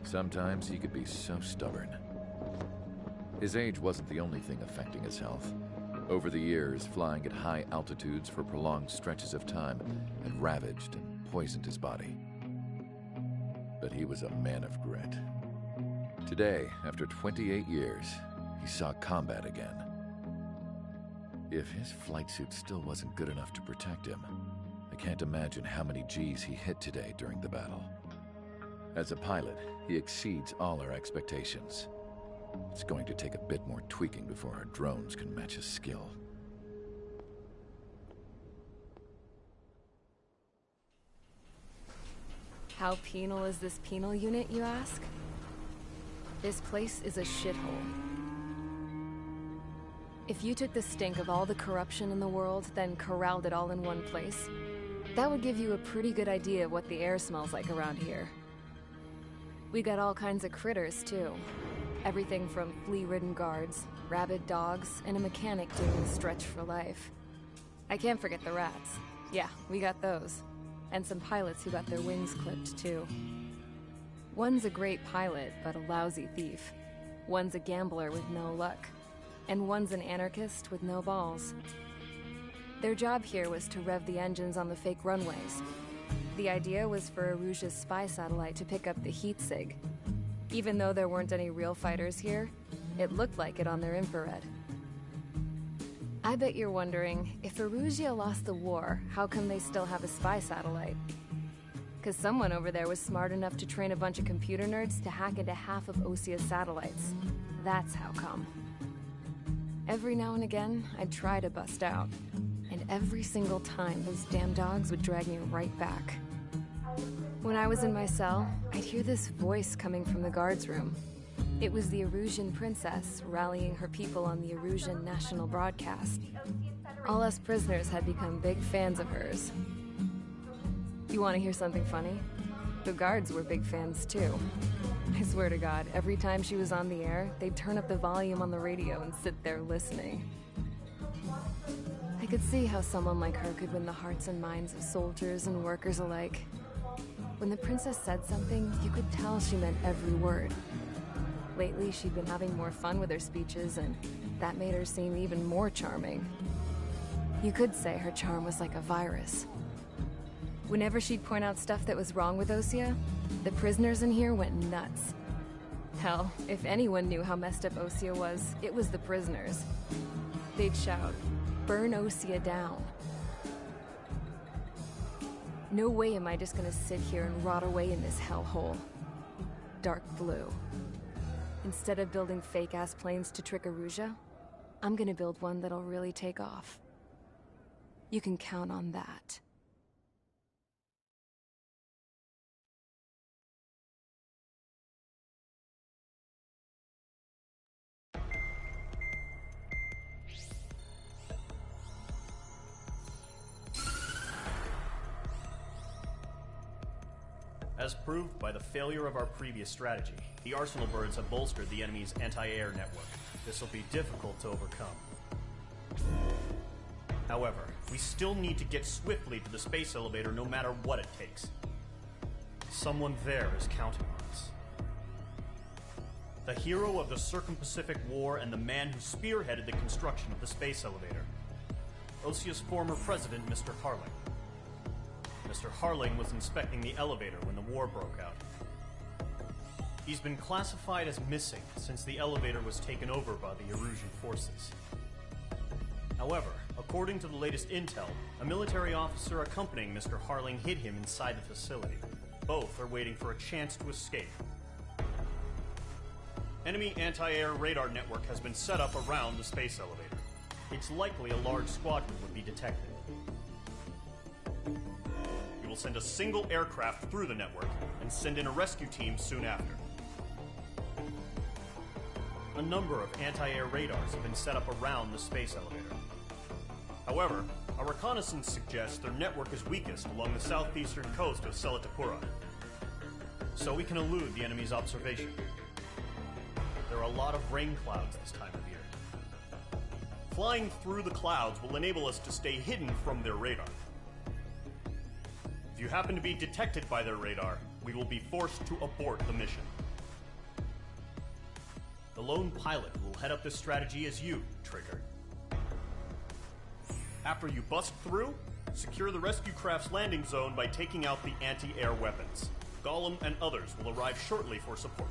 Speaker 13: Sometimes he could be so stubborn. His age wasn't the only thing affecting his health. Over the years, flying at high altitudes for prolonged stretches of time had ravaged and poisoned his body. But he was a man of grit. Today, after 28 years, he saw combat again. If his flight suit still wasn't good enough to protect him, I can't imagine how many G's he hit today during the battle. As a pilot, he exceeds all our expectations. It's going to take a bit more tweaking before our drones can match his skill.
Speaker 1: How penal is this penal unit, you ask? This place is a shithole. If you took the stink of all the corruption in the world, then corralled it all in one place, that would give you a pretty good idea of what the air smells like around here. We got all kinds of critters, too. Everything from flea-ridden guards, rabid dogs, and a mechanic doing the stretch for life. I can't forget the rats. Yeah, we got those. And some pilots who got their wings clipped, too. One's a great pilot, but a lousy thief. One's a gambler with no luck. And one's an anarchist with no balls. Their job here was to rev the engines on the fake runways. The idea was for Aruja's spy satellite to pick up the heat sig. Even though there weren't any real fighters here, it looked like it on their infrared. I bet you're wondering, if Aruja lost the war, how come they still have a spy satellite? Because someone over there was smart enough to train a bunch of computer nerds to hack into half of Osia's satellites. That's how come. Every now and again, I'd try to bust out. And every single time, those damn dogs would drag me right back. When I was in my cell, I'd hear this voice coming from the guards room. It was the Erusian princess rallying her people on the Erusian national broadcast. All us prisoners had become big fans of hers. You want to hear something funny? The guards were big fans too. I swear to God, every time she was on the air, they'd turn up the volume on the radio and sit there listening. I could see how someone like her could win the hearts and minds of soldiers and workers alike. When the princess said something, you could tell she meant every word. Lately, she'd been having more fun with her speeches, and that made her seem even more charming. You could say her charm was like a virus. Whenever she'd point out stuff that was wrong with Osia, the prisoners in here went nuts. Hell, if anyone knew how messed up Osia was, it was the prisoners. They'd shout, "Burn Osia down." No way am I just gonna sit here and rot away in this hellhole. Dark blue. Instead of building fake-ass planes to trick Aruja, I'm gonna build one that'll really take off. You can count on that.
Speaker 4: As proved by the failure of our previous strategy, the Arsenal birds have bolstered the enemy's anti-air network. This will be difficult to overcome. However, we still need to get swiftly to the space elevator no matter what it takes. Someone there is counting on us. The hero of the Circum-Pacific War and the man who spearheaded the construction of the space elevator. Osia's former president, Mr. Harling. Mr. Harling was inspecting the elevator when the war broke out. He's been classified as missing since the elevator was taken over by the Erusian forces. However, According to the latest intel, a military officer accompanying Mr. Harling hid him inside the facility. Both are waiting for a chance to escape. Enemy anti-air radar network has been set up around the space elevator. It's likely a large squadron would be detected. We will send a single aircraft through the network and send in a rescue team soon after. A number of anti-air radars have been set up around the space elevator. However, our reconnaissance suggests their network is weakest along the southeastern coast of Selatapura, so we can elude the enemy's observation. There are a lot of rain clouds this time of year. Flying through the clouds will enable us to stay hidden from their radar. If you happen to be detected by their radar, we will be forced to abort the mission. The lone pilot who will head up this strategy is you, Trigger. After you bust through, secure the rescue craft's landing zone by taking out the anti-air weapons. Gollum and others will arrive shortly for support.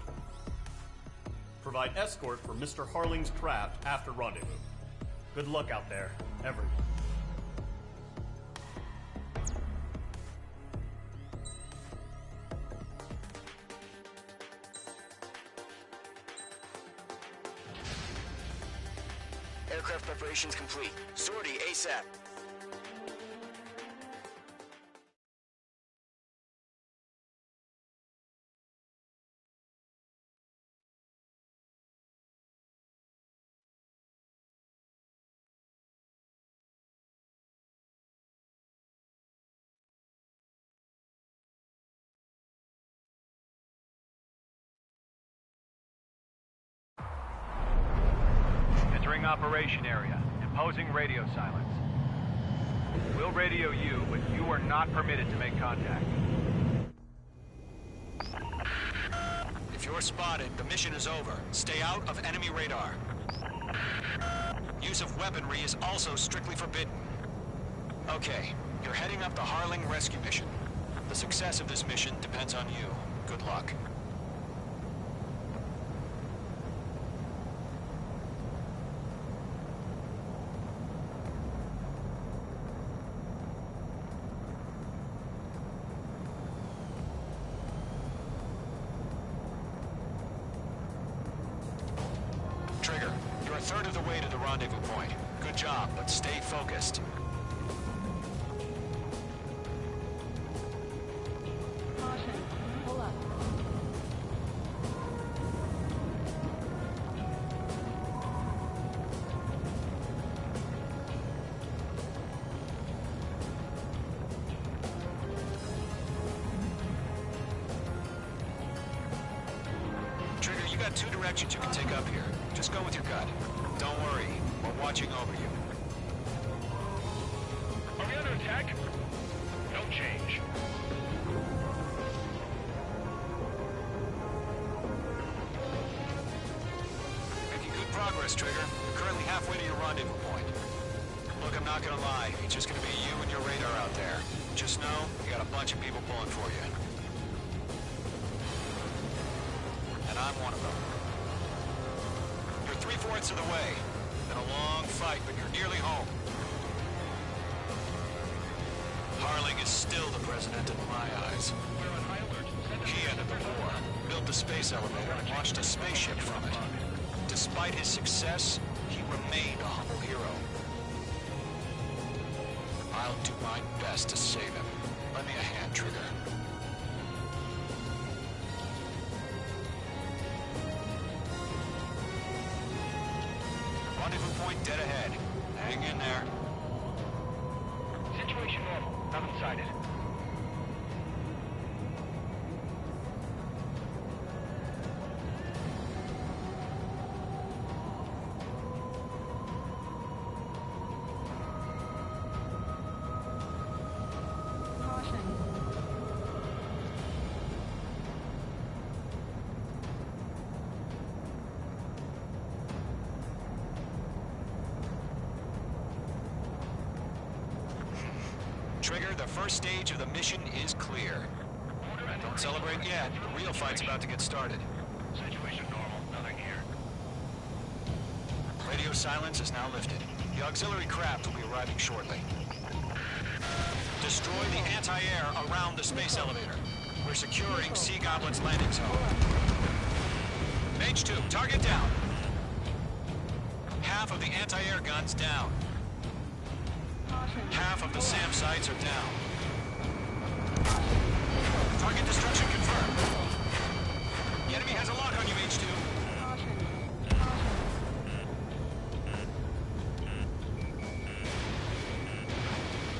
Speaker 4: Provide escort for Mr. Harling's craft after rendezvous. Good luck out there, everyone.
Speaker 7: Aircraft preparations complete. Sortie ASAP.
Speaker 8: Entering operation area. Imposing radio silence. We'll radio you, but you are not permitted to make contact.
Speaker 6: If you're spotted, the mission is over. Stay out of enemy radar. Use of weaponry is also strictly forbidden. Okay, you're heading up the Harling rescue mission. The success of this mission depends on you. Good luck. Trigger, you're a third of the way to the rendezvous point. Good job, but stay focused.
Speaker 1: Caution. Pull up.
Speaker 6: Trigger, you got two directions you can take up here. Just go with your gut. Don't worry, we're watching over you.
Speaker 8: Are we under attack? No change.
Speaker 6: Making good progress, Trigger. You're currently halfway to your rendezvous point. Look, I'm not gonna lie. It's just gonna be you and your radar out there. Just know, you got a bunch of people pulling for you. And I'm one of them. You're 3/4 of the way. Been a long fight, but you're nearly home. Harling is still the president in my eyes. He ended the war, built the space elevator, and launched a spaceship from it. Despite his success, he remained a humble hero. I'll do my best to save him. Lend me a hand, Trigger. Rendezvous point dead ahead. Hang in there.
Speaker 8: Situation normal. Nothing sighted.
Speaker 6: Trigger, the first stage of the mission is clear. Don't celebrate yet. The real fight's about to get started.
Speaker 8: Situation normal. Nothing here.
Speaker 6: Radio silence is now lifted. The auxiliary craft will be arriving shortly. Destroy the anti-air around the space elevator. We're securing Sea Goblin's landing zone. Mage 2, target down. Half of the anti-air guns down. Half of the SAM sites are down. Target destruction confirmed. The enemy has a lock on you, Mage 2.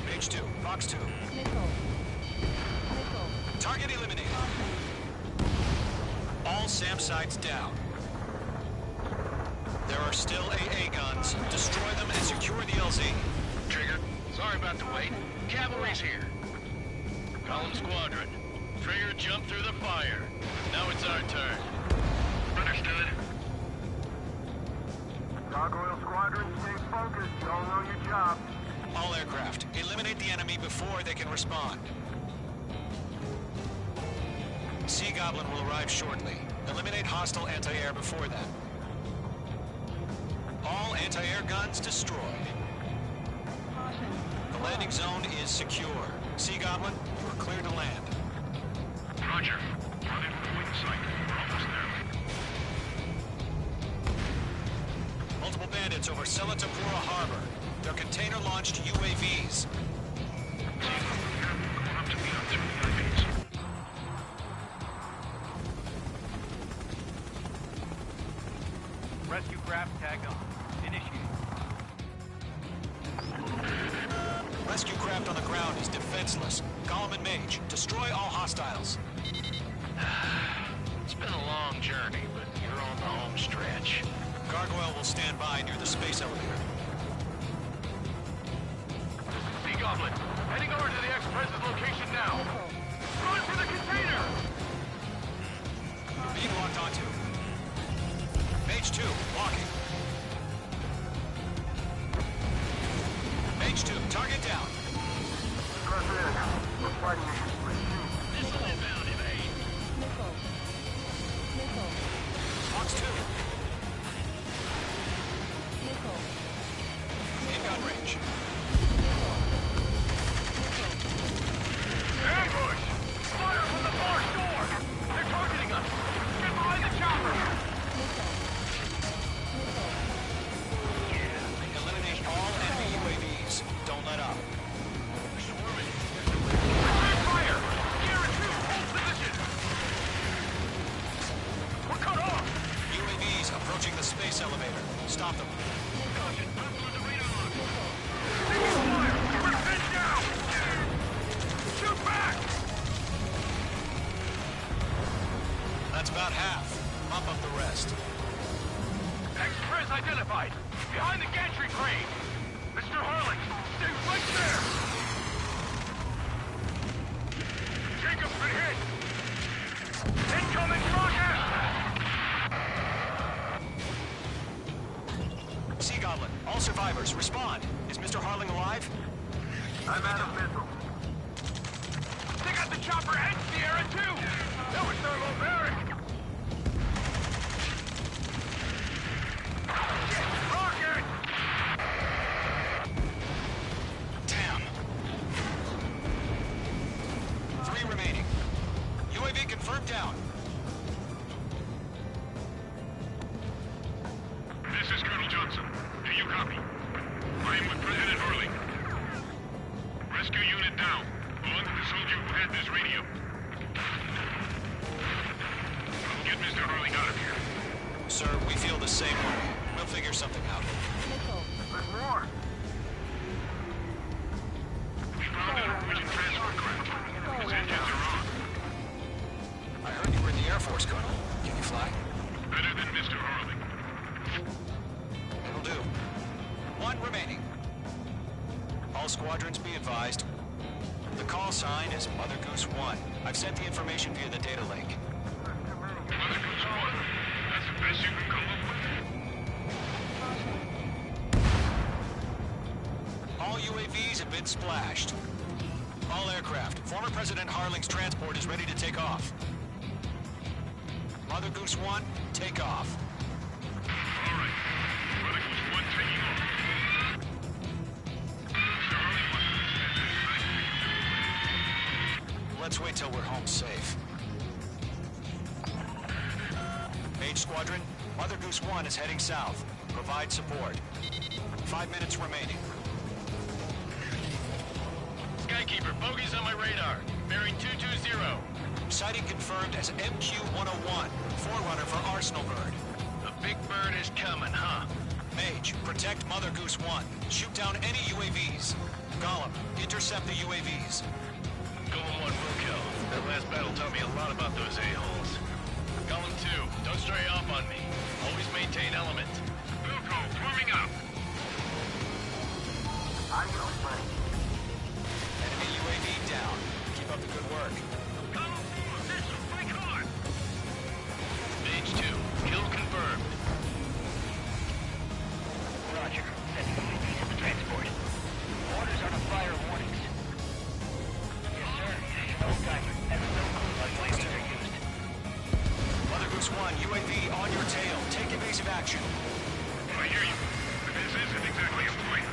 Speaker 6: Mage 2, Fox 2. Target eliminated. All SAM sites down. There are still AA guns. Destroy them and secure the LZ.
Speaker 9: Trigger, sorry about the wait. Cavalry's here. Column Squadron. Trigger jumped through the fire. Now it's our turn. Understood.
Speaker 10: Gargoyle Squadron, stay focused. Y'all know your job.
Speaker 6: All aircraft, eliminate the enemy before they can respond. Sea Goblin will arrive shortly. Eliminate hostile anti-air before that. All anti-air guns destroyed. The landing zone is secure. Sea Goblin, you are clear to land.
Speaker 8: Roger. Rendezvous point in sight. We're almost there.
Speaker 6: Multiple bandits over Selatapura Harbor. They're container-launched UAVs.
Speaker 15: Rescue craft tag on. Initiate.
Speaker 6: Rescue craft on the ground is defenseless. Golem and Mage, destroy all hostiles.
Speaker 9: It's been a long journey, but you're on the home stretch.
Speaker 6: Gargoyle will stand by near the space elevator.
Speaker 8: Sea Goblin, heading over to the Express's location now. Run for the container!
Speaker 6: You're being locked onto. Mage 2, walking. Mage 2, target down.
Speaker 10: Press in. We're fighting against
Speaker 9: Missile inbound, evade.
Speaker 6: Fox 2. In gun range.
Speaker 8: Ambush! Fire from the far shore! They're targeting us! Get behind the chopper!
Speaker 6: Eliminate all enemy UAVs. Don't let up.
Speaker 8: Swarming! Fire! Gear 2, hold position! We're cut off!
Speaker 6: UAVs approaching the space elevator. Stop them.
Speaker 8: Caution, up to the radar lock! Taking fire! We're pinned down! Shoot back!
Speaker 6: That's about half. Mop up the rest.
Speaker 8: Express identified! Behind the gantry crane! Mr. Harling, stay right there! Jacob's been hit! Incoming rocket!
Speaker 6: Sea Goblin, all survivors, respond. Is Mr. Harling alive?
Speaker 10: I'm out of missiles.
Speaker 8: They got the chopper and Sierra too! That was thermobaric! Rocket!
Speaker 6: Damn. 3 remaining. UAV confirmed down.
Speaker 8: This is Colonel Johnson. Do you copy? I am with President Hurley. Rescue unit down. Along with the soldier who had this radio. I'll get Mr. Hurley out of here.
Speaker 6: Sir, we feel the same way. We'll figure something out.
Speaker 10: There's more.
Speaker 8: We found a Norwegian transfer craft. His engines are on.
Speaker 6: I heard you were in the Air Force, Colonel. Can you fly?
Speaker 8: Better than Mr. Hurley.
Speaker 6: It'll do. 1 remaining. All squadrons be advised. The call sign is Mother Goose 1. I've sent the information via the data link.
Speaker 8: Mother Goose 1. That's the best you can come up with?
Speaker 6: All UAVs have been splashed. All aircraft. Former President Harling's transport is ready to take off. Mother Goose 1, take off.
Speaker 8: All right. Mother Goose 1 taking off.
Speaker 6: let's wait till we're home safe. Mage Squadron, Mother Goose 1 is heading south. Provide support. 5 minutes remaining.
Speaker 9: Skykeeper, bogeys on my radar. Bearing 220.
Speaker 6: Sighting confirmed as MQ-101, forerunner for Arsenal Bird.
Speaker 9: The big bird is coming, huh?
Speaker 6: Mage, protect Mother Goose 1. Shoot down any UAVs. Gollum, intercept the UAVs.
Speaker 9: Golem 1 will kill. That last battle taught me a lot about those a-holes. Golem 2, don't stray off on me. Always maintain element. Wilco, forming up.
Speaker 10: Adios, buddy.
Speaker 6: Enemy UAV down. Keep up the good work.
Speaker 9: Golem 4, missile, break hard. Mage 2, kill confirmed.
Speaker 7: Roger. Sending UAV to the transport. Orders are to fire warnings. Yes, sir. No timer. Has no clue how UAVs are used.
Speaker 6: Mother Goose 1, UAV on your tail. Take evasive action.
Speaker 9: I hear you. But this isn't exactly a point.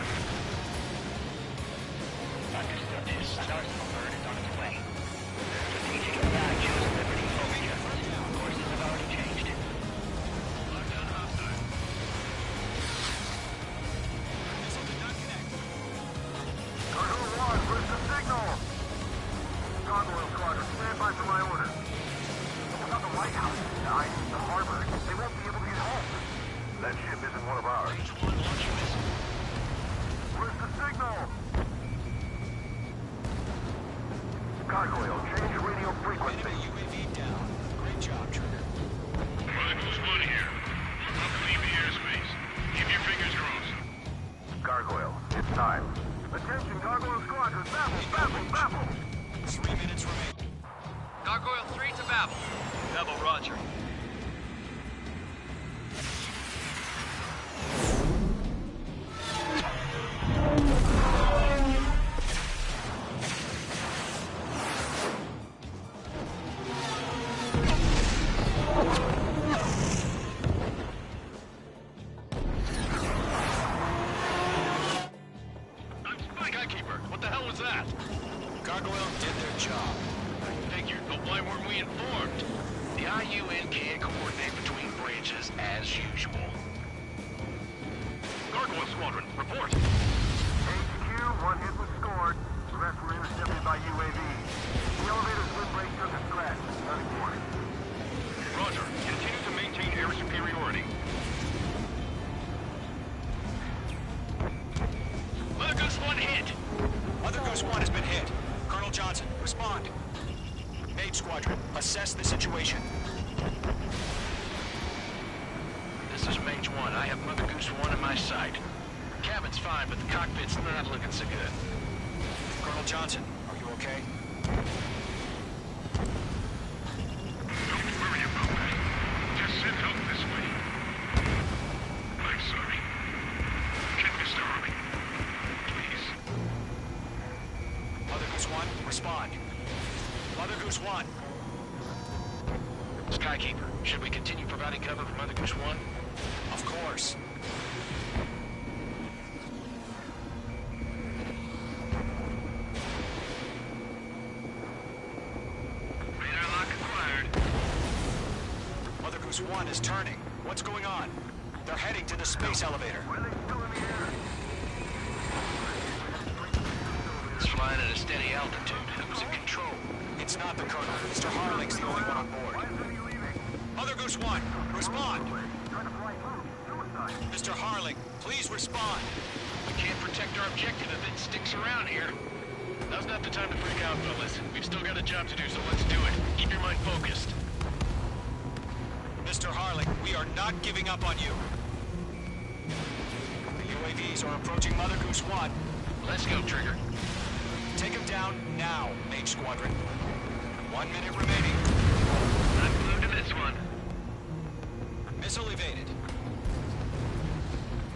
Speaker 7: Understood. An Arsenal bird is on its way. Strategic attack shows Liberty Phobia. Courses have already changed.
Speaker 9: Lockdown hostile.
Speaker 6: Missile did not connect.
Speaker 10: Cargo 1, where's the signal? Gargoyle Squadron, stand by for my orders. What about the lighthouse? I need the harbor. They won't be able to get home. That ship isn't one of ours. Where's the signal? Gargoyle, change radio frequency.
Speaker 6: Enemy UAV down. Great job, Trigger.
Speaker 9: Mother Goose 1 here. I'll clean the airspace. Keep your fingers crossed.
Speaker 10: Gargoyle, it's time. Attention, Gargoyle Squadron, babble!
Speaker 6: 3 minutes remaining.
Speaker 15: Gargoyle 3 to Babel.
Speaker 4: Babel, roger.
Speaker 9: Skykeeper, what the hell was that?
Speaker 6: Gargoyle did their job.
Speaker 9: I figured, but why weren't we informed?
Speaker 6: The IUN can't coordinate between branches as usual.
Speaker 9: Gargoyle Squadron, report.
Speaker 10: HQ, one hit was scored. The rest were intercepted by UAV. The elevator's wind break took a scratch. Nothing warning.
Speaker 9: Roger. Continue to maintain air superiority. Mother Goose 1 hit.
Speaker 6: Mother Goose 1 has been hit. Colonel Johnson, respond. Mage Squadron, assess the situation.
Speaker 9: This is Mage 1. I have Mother Goose 1 in my sight. Cabin's fine, but the cockpit's not looking so good.
Speaker 6: Colonel Johnson, are you okay?
Speaker 9: Don't worry about that. Just send help this way. I'm sorry. Get Mr. Harley. Please.
Speaker 6: Mother Goose 1, respond. Mother Goose 1.
Speaker 9: Skykeeper, should we continue providing cover for Mother Goose 1?
Speaker 6: Of course.
Speaker 9: Radar lock acquired.
Speaker 6: Mother Goose 1 is turning. What's going on? They're heading to the space elevator.
Speaker 10: Why are they still in the air?
Speaker 9: It's flying at a steady altitude. Who's in control?
Speaker 6: It's not the Colonel. Mr. Harling's the only one on board. Mother Goose 1, respond.
Speaker 10: Trying to fly through. Suicide.
Speaker 6: Mr. Harling, please respond.
Speaker 9: We can't protect our objective if it sticks around here. Now's not the time to freak out, fellas. We've still got a job to do, so let's do it. Keep your mind focused.
Speaker 6: Mr. Harling, we are not giving up on you. The UAVs are approaching Mother Goose 1.
Speaker 9: Let's go, Trigger.
Speaker 6: Take him down now, Mage Squadron. 1 minute remaining.
Speaker 9: I'm glued to this one.
Speaker 6: Missile evaded.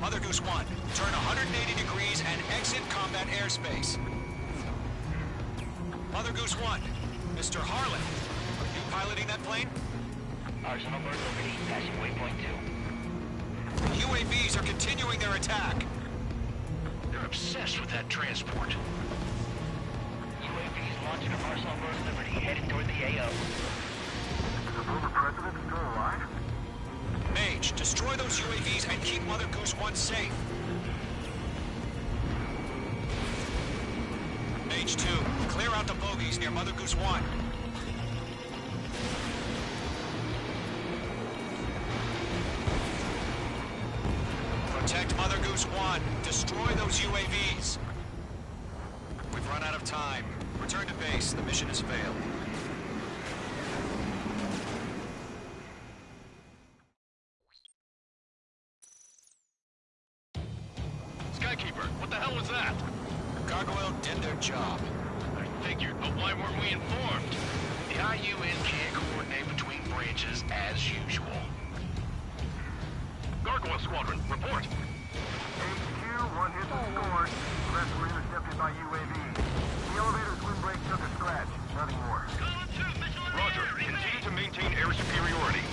Speaker 6: Mother Goose 1, turn 180 degrees and exit combat airspace. Mother Goose 1, Mr. Harlan, are you piloting that plane?
Speaker 7: Arsenal Bird Liberty, passing waypoint 2.
Speaker 6: The UAVs are continuing their attack.
Speaker 9: They're obsessed with that transport.
Speaker 7: UAVs launching a Marshall Bird Liberty headed toward the AO.
Speaker 10: The former president still alive?
Speaker 6: Mage, destroy those UAVs and keep Mother Goose 1 safe. Mage 2, clear out the bogies near Mother Goose 1. Protect Mother Goose 1. Destroy those UAVs. We've run out of time. Return to base. The mission has failed.
Speaker 9: Skykeeper, what the hell was that?
Speaker 6: Gargoyle did their job.
Speaker 9: I figured, but why weren't we informed?
Speaker 8: The IUN can't coordinate between branches as usual.
Speaker 9: Gargoyle Squadron, report.
Speaker 10: HQ, one hit was scored. The rest were intercepted by UAV. The elevator's windbreak took a scratch. Nothing more.
Speaker 9: Roger. Continue to maintain air superiority.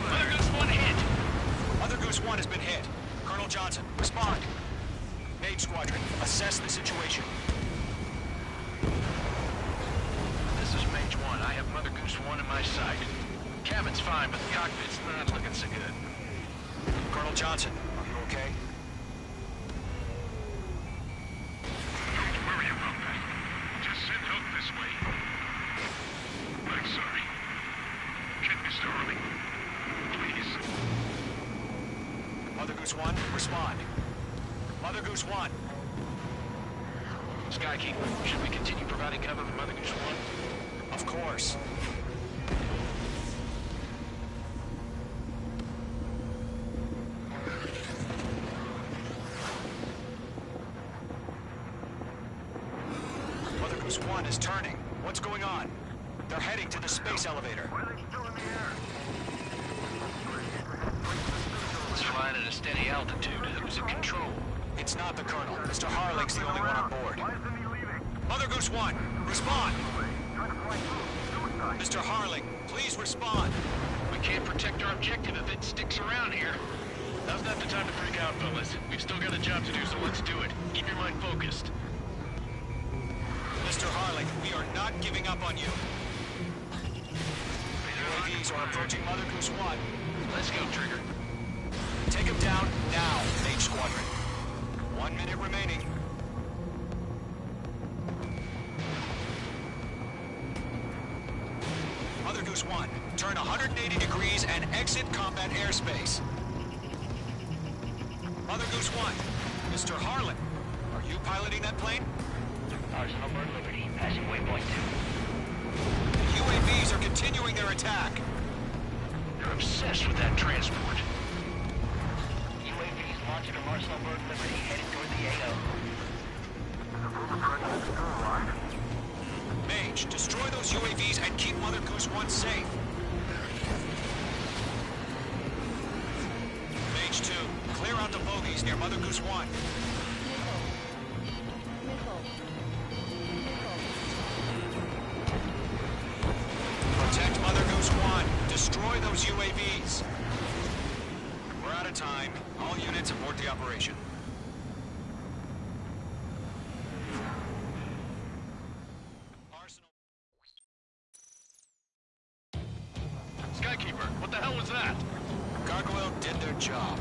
Speaker 6: Mother Goose 1 hit! Mother Goose 1 has been hit. Colonel Johnson, respond. Mage Squadron, assess the situation.
Speaker 8: This is Mage 1. I have Mother Goose 1 in my sight. Cabin's fine, but the cockpit's not looking so good.
Speaker 6: Colonel Johnson, are you okay?
Speaker 9: Don't worry about that. Just send help this way. I'm sorry. Get Mr. Harley. Please.
Speaker 6: Mother Goose 1, respond. Mother Goose 1.
Speaker 8: Skykeeper, should we continue providing cover for Mother Goose 1?
Speaker 6: Of course. Mother Goose 1 is turning. What's going on? They're heading to the space elevator.
Speaker 10: Why are they still in the air?
Speaker 8: It's flying at a steady altitude. Who's in control?
Speaker 6: It's not the Colonel. Mr. Harling's the only one on board.
Speaker 10: Why isn't he leaving?
Speaker 6: Mother Goose 1, respond!
Speaker 10: Trying to fly through. Suicide.
Speaker 6: Mr. Harling, please respond.
Speaker 8: We can't protect our objective if it sticks around here.
Speaker 9: Now's not the time to freak out, fellas. We've still got a job to do, so let's do it. Keep your mind focused.
Speaker 6: Mr. Harling, we are not giving up on you. UAVs are approaching Mother Goose 1.
Speaker 8: Let's go, Trigger.
Speaker 6: Take him down now, Mage Squadron. 1 minute remaining. Mother Goose 1, turn 180 degrees and exit combat airspace. Mother Goose 1, Mr. Harlan, are you piloting that plane?
Speaker 7: Arsenal Bird Liberty, passing waypoint 2.
Speaker 6: The UAVs are continuing their attack.
Speaker 8: They're obsessed with that transport.
Speaker 7: UAVs launching a Arsenal Bird Liberty headed toward the AO.
Speaker 10: The former president still alive?
Speaker 6: Mage, destroy those UAVs and keep Mother Goose 1 safe. Mage 2, clear out the bogies near Mother Goose 1. Protect Mother Goose 1. Destroy those UAVs. We're out of time. All units abort the operation.
Speaker 9: Skykeeper, what the hell was that?
Speaker 6: Gargoyle did their job.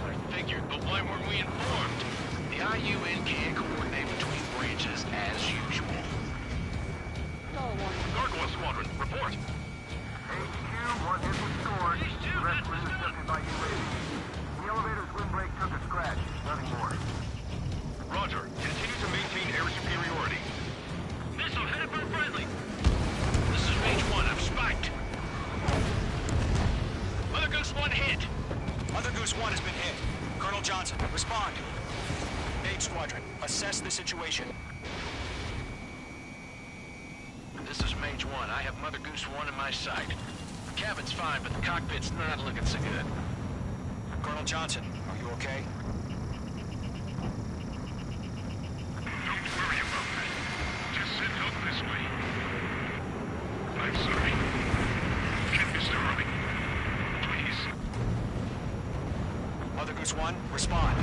Speaker 9: I figured, but why weren't we informed?
Speaker 8: The IUN can't coordinate between branches as usual.
Speaker 9: Gargoyle Squadron, report.
Speaker 10: HQ, one hit was scored. The rest were intercepted by UAV. The elevator's windbreak took a scratch. Nothing more.
Speaker 9: Roger. Continue to maintain air superiority. Missile headed for friendly.
Speaker 8: This is Mage 1. I'm spiked.
Speaker 9: Mother Goose 1 hit.
Speaker 6: Mother Goose 1 has been hit. Colonel Johnson, respond. Mage Squadron, assess the situation.
Speaker 8: This is Mage 1. I have Mother Goose 1 in my sight. The cabin's fine, but the cockpit's not looking so good.
Speaker 6: Colonel Johnson, are you okay?
Speaker 9: Don't worry about that. Just send help this way. I'm sorry. Get Mr. Harley. Please.
Speaker 6: Mother Goose 1, respond.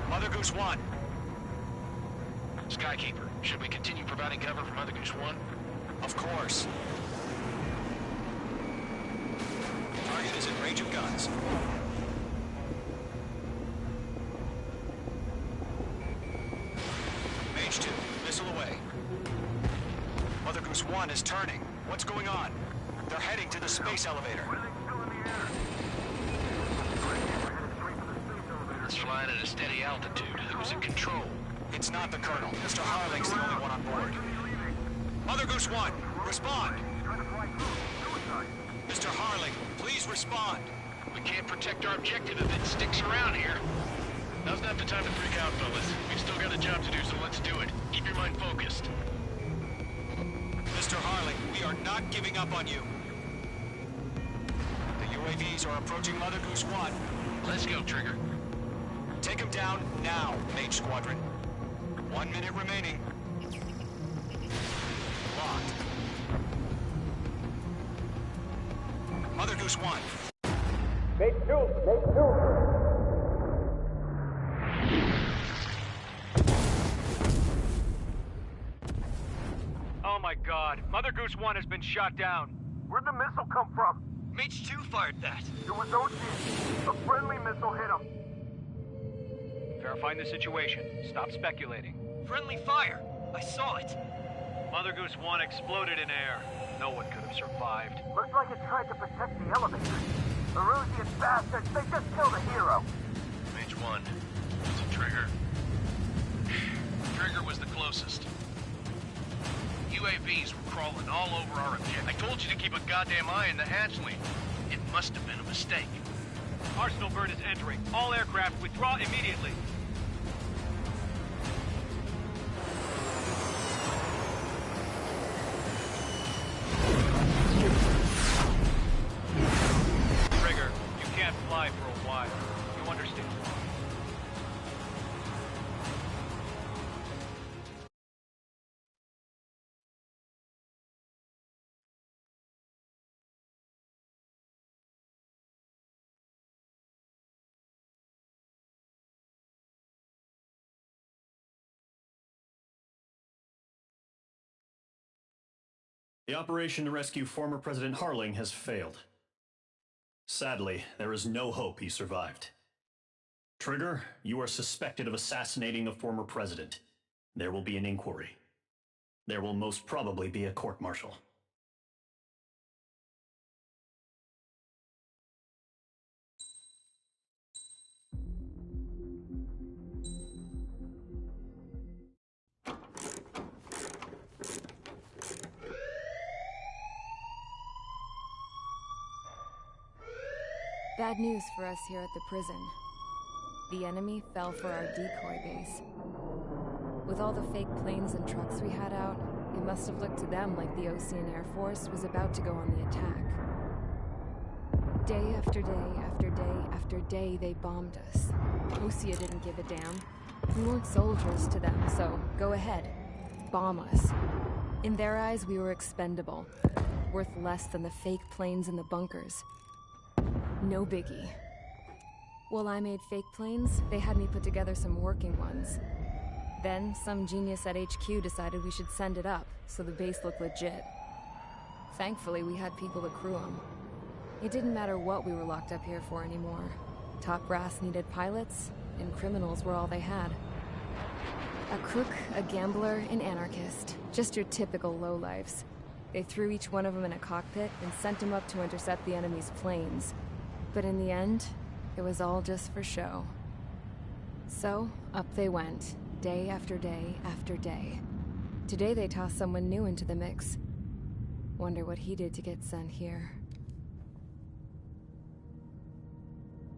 Speaker 6: Mother Goose 1. Skykeeper, should we continue providing cover for Mother Goose 1? Of course. Target is in range of guns. Mage 2, missile away. Mother Goose 1 is turning. What's going on? They're heading to the space elevator.
Speaker 9: It's flying at a steady altitude. Who's in control?
Speaker 6: It's not the Colonel. Mr. Harling's the only one on board. Mother Goose 1, respond! Mr. Harling, please respond.
Speaker 9: We can't protect our objective if it sticks around here. Now's not the time to freak out, fellas. We've still got a job to do, so let's do it. Keep your mind focused.
Speaker 6: Mr. Harling, we are not giving up on you. The UAVs are approaching Mother Goose 1.
Speaker 9: Let's go, Trigger.
Speaker 6: Take them down now, Mage Squadron. 1 minute remaining. Locked. Mother Goose 1.
Speaker 10: Mage 2! Mage 2!
Speaker 15: Oh my god, Mother Goose 1 has been shot down.
Speaker 10: Where'd the missile come from?
Speaker 15: Mage 2 fired that.
Speaker 10: It was Ocean. A friendly missile hit him.
Speaker 15: Verifying the situation. Stop speculating.
Speaker 16: Friendly fire. I saw it.
Speaker 15: Mother Goose 1 exploded in air. No one could have survived.
Speaker 10: Looks like it tried to protect the elevator. The Rusian bastards, they just killed a hero.
Speaker 9: Mage 1. Was it Trigger? Trigger was the closest. UAVs were crawling all over our objective. I told you to keep a goddamn eye in the hatchling. It must have been a mistake.
Speaker 15: Arsenal bird is entering. All aircraft withdraw immediately. Trigger, you can't fly for a while. You understand?
Speaker 4: The operation to rescue former President Harling has failed. Sadly, there is no hope he survived. Trigger, you are suspected of assassinating the former president. There will be an inquiry. There will most probably be a court-martial.
Speaker 1: Bad news for us here at the prison. The enemy fell for our decoy base. With all the fake planes and trucks we had out, it must have looked to them like the Ocean Air Force was about to go on the attack. Day after day after day after day, they bombed us. Osea didn't give a damn. We weren't soldiers to them, so go ahead. Bomb us. In their eyes, we were expendable. Worth less than the fake planes in the bunkers. No biggie. While I made fake planes, they had me put together some working ones. Then, some genius at HQ decided we should send it up, so the base looked legit. Thankfully, we had people to crew them. It didn't matter what we were locked up here for anymore. Top brass needed pilots, and criminals were all they had. A crook, a gambler, an anarchist. Just your typical lowlifes. They threw each one of them in a cockpit and sent them up to intercept the enemy's planes. But in the end, it was all just for show. So, up they went, day after day after day. Today they tossed someone new into the mix. Wonder what he did to get sent here.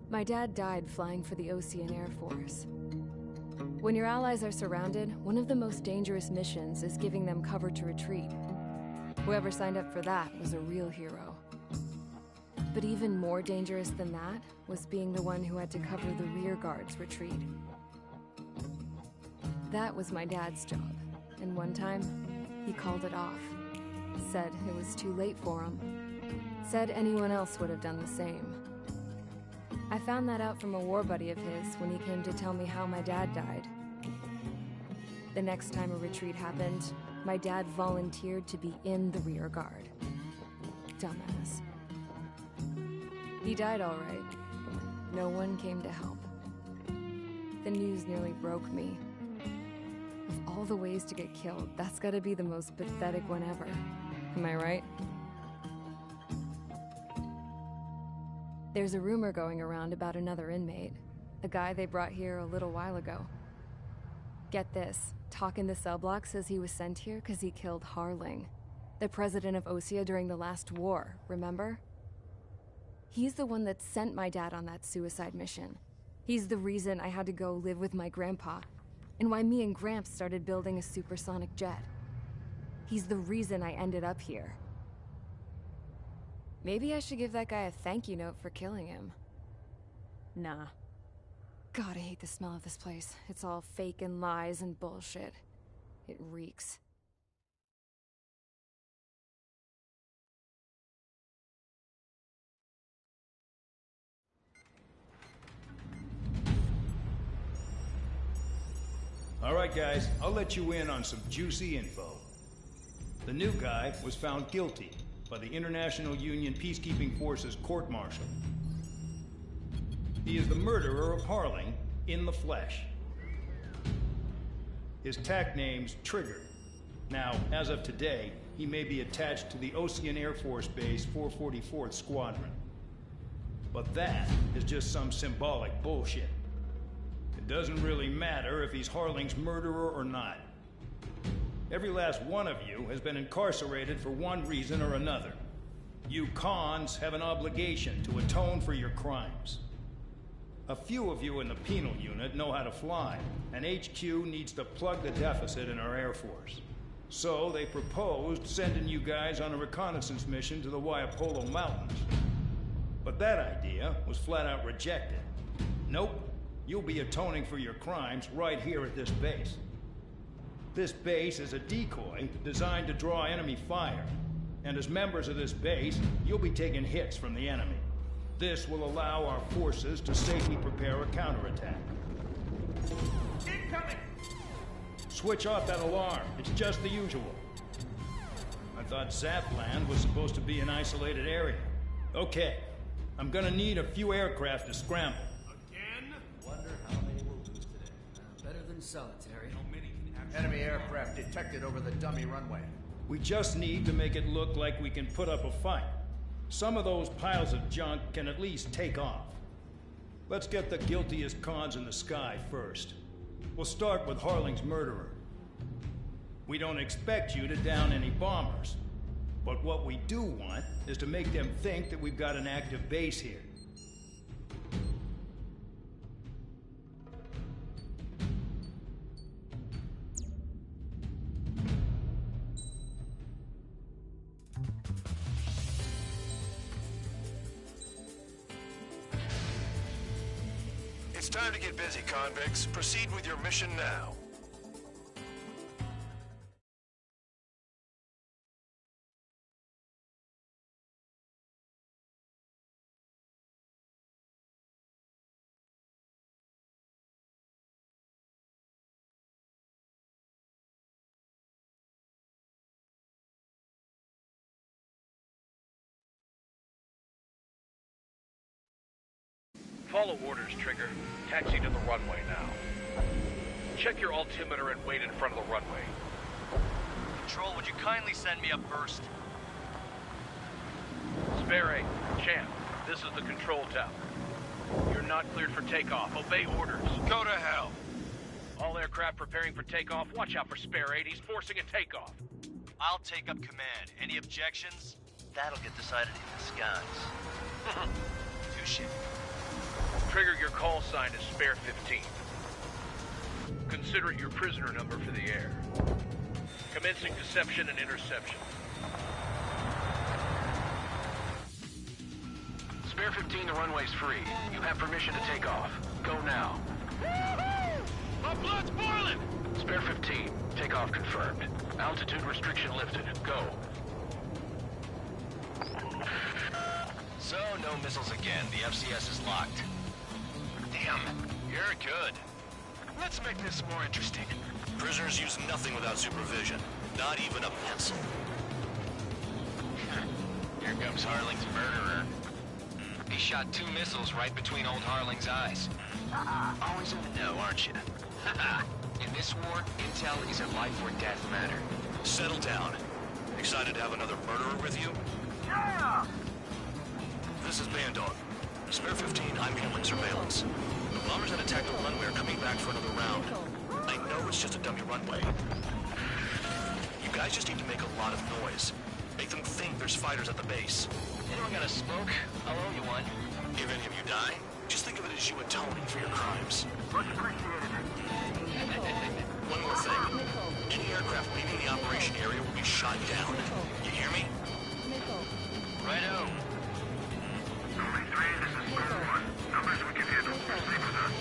Speaker 1: My dad died flying for the Ocean Air Force. When your allies are surrounded, one of the most dangerous missions is giving them cover to retreat. Whoever signed up for that was a real hero. But even more dangerous than that was being the one who had to cover the rear guard's retreat. That was my dad's job, and one time, he called it off. Said it was too late for him. Said anyone else would have done the same. I found that out from a war buddy of his when he came to tell me how my dad died. The next time a retreat happened, my dad volunteered to be in the rear guard. Dumbass. He died all right. No one came to help. The news nearly broke me. Of all the ways to get killed, that's gotta be the most pathetic one ever. Am I right? There's a rumor going around about another inmate. A guy they brought here a little while ago. Get this, talk in the cell block says he was sent here because he killed Harling, the president of Osea during the last war, remember? He's the one that sent my dad on that suicide mission. He's the reason I had to go live with my grandpa, and why me and Gramps started building a supersonic jet. He's the reason I ended up here. Maybe I should give that guy a thank you note for killing him. Nah. God, I hate the smell of this place. It's all fake and lies and bullshit. It reeks.
Speaker 17: All right, guys, I'll let you in on some juicy info. The new guy was found guilty by the International Union Peacekeeping Forces court-martial. He is the murderer of Harling in the flesh. His TAC name's Trigger. Now, as of today, he may be attached to the Ocean Air Force Base 444th Squadron. But that is just some symbolic bullshit. It doesn't really matter if he's Harling's murderer or not. Every last one of you has been incarcerated for one reason or another. You cons have an obligation to atone for your crimes. A few of you in the penal unit know how to fly, and HQ needs to plug the deficit in our Air Force. So they proposed sending you guys on a reconnaissance mission to the Waiapolo Mountains. But that idea was flat out rejected. Nope. You'll be atoning for your crimes right here at this base. This base is a decoy designed to draw enemy fire. And as members of this base, you'll be taking hits from the enemy. This will allow our forces to safely prepare a counterattack.
Speaker 5: Incoming!
Speaker 17: Switch off that alarm. It's just the usual. I thought Zapland was supposed to be an isolated area. Okay. I'm gonna need a few aircraft to scramble.
Speaker 5: Wonder how many will lose today.
Speaker 16: Better than solitary.
Speaker 5: Enemy aircraft detected over the dummy runway.
Speaker 17: We just need to make it look like we can put up a fight. Some of those piles of junk can at least take off. Let's get the guiltiest cons in the sky first. We'll start with Harling's murderer. We don't expect you to down any bombers. But what we do want is to make them think that we've got an active base here.
Speaker 6: It's time to get busy, convicts. Proceed with your mission now.
Speaker 8: Follow orders, Trigger. Taxi to the runway now. Check your altimeter and wait in front of the runway.
Speaker 16: Control, would you kindly send me up first?
Speaker 8: Spare 8, Champ, this is the control tower. You're not cleared for takeoff. Obey orders.
Speaker 6: Go to hell.
Speaker 8: All aircraft preparing for takeoff. Watch out for Spare 8. He's forcing a takeoff.
Speaker 16: I'll take up command. Any objections? That'll get decided in the skies. Touche.
Speaker 8: Trigger, your call sign is Spare 15. Consider it your prisoner number for the air. Commencing deception and interception.
Speaker 6: Spare 15, the runway's free. You have permission to take off. Go now.
Speaker 8: My blood's boiling!
Speaker 6: Spare 15, takeoff confirmed. Altitude restriction lifted. Go.
Speaker 16: So, no missiles again. The FCS is locked.
Speaker 6: Damn, you're good. Let's make this more interesting. Prisoners use nothing without supervision. Not even a pencil.
Speaker 16: Here comes Harling's murderer. He shot 2 missiles right between old Harling's eyes. Always in the know, aren't you? In this war, intel is a life or death matter.
Speaker 6: Settle down. Excited to have another murderer with you?
Speaker 10: Yeah!
Speaker 6: This is Bandog. Spare 15, I'm handling surveillance. The bombers that attacked the runway are coming back for another round. I know it's just a dummy runway. You guys just need to make a lot of noise. Make them think there's fighters at the base.
Speaker 16: Anyone got a smoke? I'll owe you one.
Speaker 6: If any of you die, just think of it as you atoning for your crimes.
Speaker 10: Much appreciated.
Speaker 6: One more thing. Any aircraft leaving the operation area will be shot down. You hear me?
Speaker 16: Righto.
Speaker 10: Only 3, this is Star 1. Numbers we can handle. Stay with us.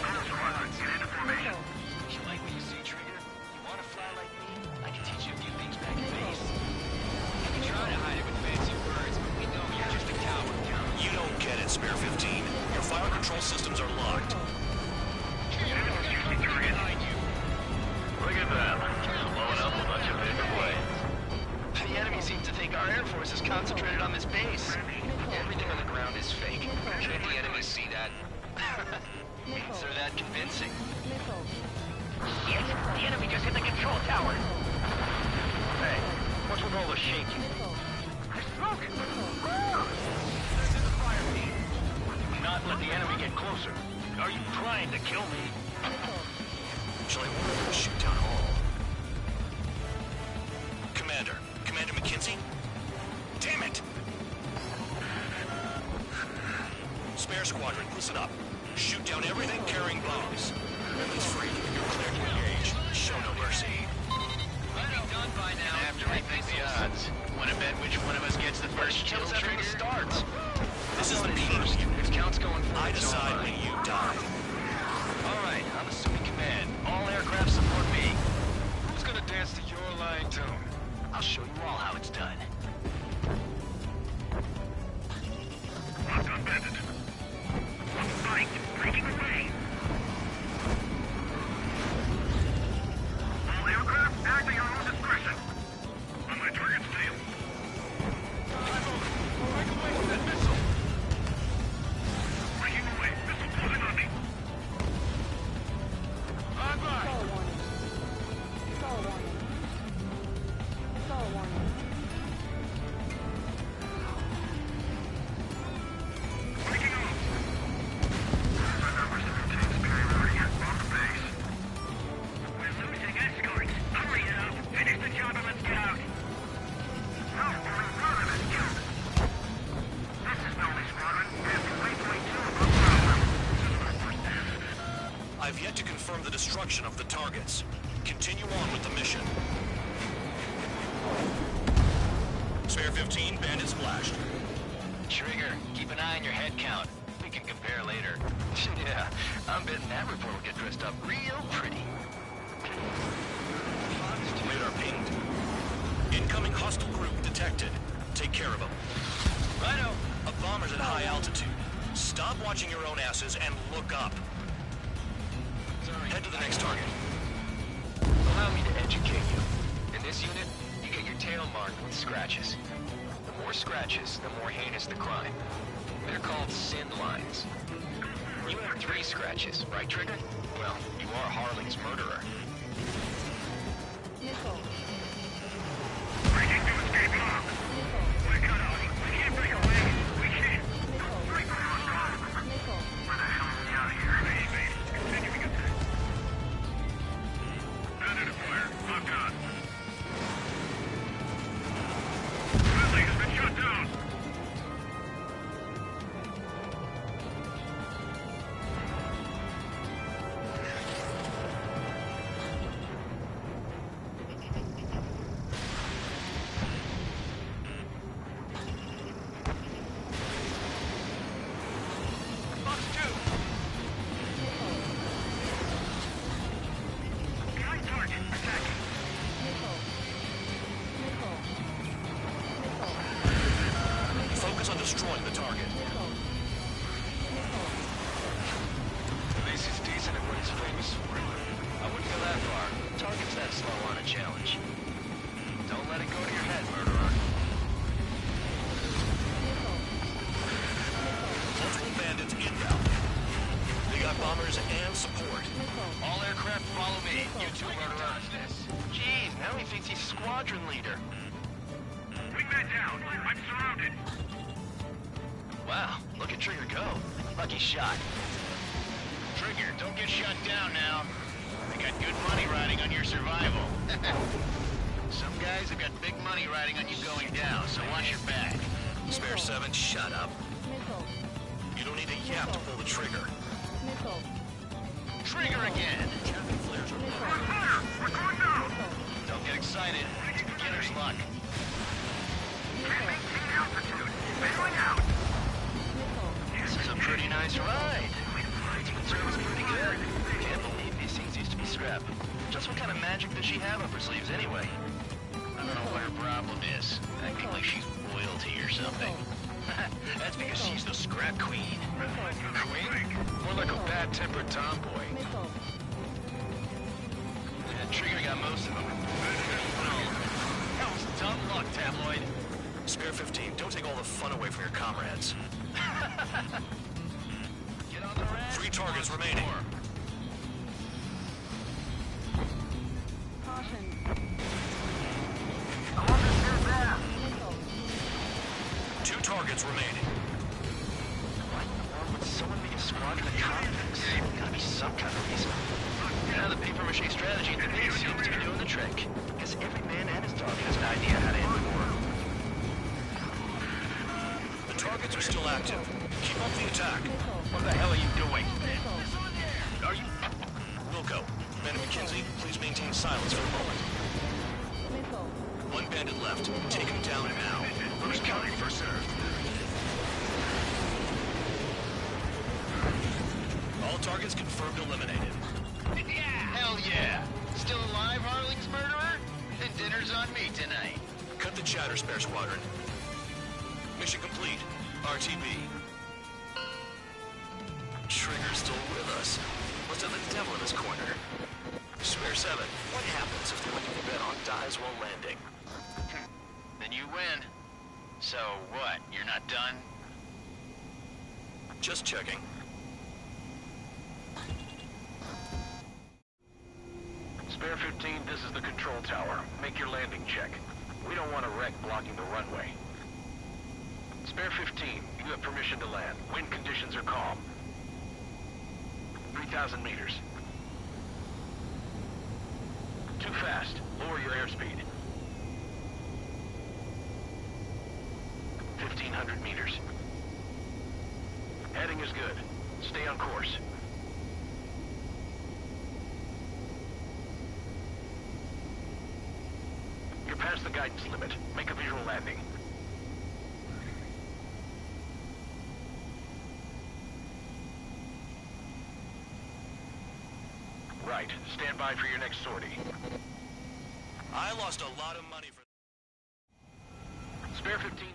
Speaker 10: Star Squadron, get into formation.
Speaker 16: You like what you see, Trigger? You want to fly like me? I can teach you a few things back at base. You can try to hide it with fancy words, but we know you're just a coward.
Speaker 6: You don't get it, Spare 15. Your fire control systems are locked.
Speaker 8: Look at that. Blowing up a bunch of paper planes.
Speaker 16: The enemy seems to think our Air Force is concentrated on this base. Everything on the ground is fake. Can't the enemy see that? Is there that convincing?
Speaker 7: Yes, the enemy just hit the control tower.
Speaker 8: Hey, what's with all the shaking?
Speaker 7: There's smoke.
Speaker 8: Do not let the enemy get closer. Are you trying to kill me?
Speaker 6: Shall I order them to shoot down all? Commander McKinsey? Damn it! Spare Squadron, listen up. Shoot down everything carrying bombs. Weapons free. You're cleared to engage. Show no mercy.
Speaker 16: Might be done by now.
Speaker 8: After we think the odds. Wanna bet which one of us gets the first kill
Speaker 16: Kills after
Speaker 8: trigger?
Speaker 16: the starts.
Speaker 6: This is the
Speaker 16: Going
Speaker 6: meeting.
Speaker 16: first. If count's going for
Speaker 6: I
Speaker 16: it, so
Speaker 6: decide
Speaker 16: am I.
Speaker 6: when you die.
Speaker 16: All right, I'm assuming command. All aircraft support me. Who's gonna dance to your lying tune? I'll show you all how it's done.
Speaker 10: Locked on bandit. On fight, breaking away. All aircraft act at your own discretion. On my target's tail.
Speaker 8: Break away from that missile!
Speaker 10: Breaking away. Missile closing on me.
Speaker 8: Bye-bye!
Speaker 10: Breaking off. The numbers of routine superiority. On the base. We're losing escorts. Hurry it up. Finish the job and let's get out. No, only one of us killed. This is Nomi Squadron. We have 3.2 above ground level. This is our first pass.
Speaker 6: I've yet to confirm the destruction of the targets. Continue on with the mission. Spare 15, bandit splashed.
Speaker 16: Trigger, keep an eye on your head count. We can compare later. Yeah, I'm betting that report will get dressed up real pretty.
Speaker 6: Radar pinged. Incoming hostile group detected. Take care of them.
Speaker 16: Righto.
Speaker 6: A bomber's at high altitude. Stop watching your own asses and look up. Head to the next target.
Speaker 16: Allow me to educate you. In this unit, you get your tail marked with scratches. The more scratches, the more heinous the crime. They're called sin lines. You have 3 scratches, right, Trigger? Well, you are Harling's murderer.
Speaker 10: Breaking to escape lock. We're cut off. We can't break away. We can't. Break the lock. Where the hell are we out of here? Base. Continuing attack. Bandit acquired. Locked on. Friendly has been shut down.
Speaker 16: 2 murderer. Jeez, now he thinks he's squadron leader.
Speaker 8: Wingman down. I'm surrounded.
Speaker 16: Wow, look at Trigger go. Lucky shot.
Speaker 9: Trigger, don't get shot down now. I got good money riding on your survival. Some guys have got big money riding on you going down, so watch your back.
Speaker 6: Spare 7, shut up. You don't need a yap to pull the trigger.
Speaker 9: Trigger again!
Speaker 16: Don't get excited. It's beginner's luck. This is a pretty nice ride. Its service pretty good. Can't believe these things used to be scrap. Just what kind of magic does she have up her sleeves anyway?
Speaker 9: I don't know what her problem is. Acting like she's royalty or something.
Speaker 6: That's because she's the scrap queen. Queen? More like a bad-tempered tomboy.
Speaker 16: Yeah, Trigger got most of them.
Speaker 9: That was dumb luck, Tabloid.
Speaker 6: Spare 15, don't take all the fun away from your comrades.
Speaker 16: Get on the rack.
Speaker 6: 3 targets remaining. Two targets remaining.
Speaker 16: Would someone be a squadron of convicts? Gotta be some kind of reason. Yeah, the paper-mache strategy at the base seems to be doing the trick. Guess every man and his dog has an idea how to end the war.
Speaker 6: The targets are still active. Keep up the attack.
Speaker 9: What the hell are you doing?
Speaker 6: Are you... Wilco, Man McKenzie, please maintain silence for a moment. One bandit left. Take him down now. First come, first served. All targets confirmed eliminated.
Speaker 9: Hell yeah! Still alive, Harling's murderer? Then dinner's on me tonight.
Speaker 6: Cut the chatter, Spare Squadron. Mission complete. RTB. Trigger's still with us. Must have the devil in his corner. Spare 7, what happens if the winning bet on dies while landing?
Speaker 9: Then you win. So what, you're not done?
Speaker 6: Just checking.
Speaker 8: Spare 15, this is the control tower. Make your landing check. We don't want a wreck blocking the runway. Spare 15, you have permission to land. Wind conditions are calm. 3,000 meters. Too fast. Lower your airspeed. 1,500 meters. Heading is good. Stay on course. You're past the guidance limit. Make a visual landing. Right. Stand by for your next sortie.
Speaker 6: I lost a lot of money for...
Speaker 8: Spare 15...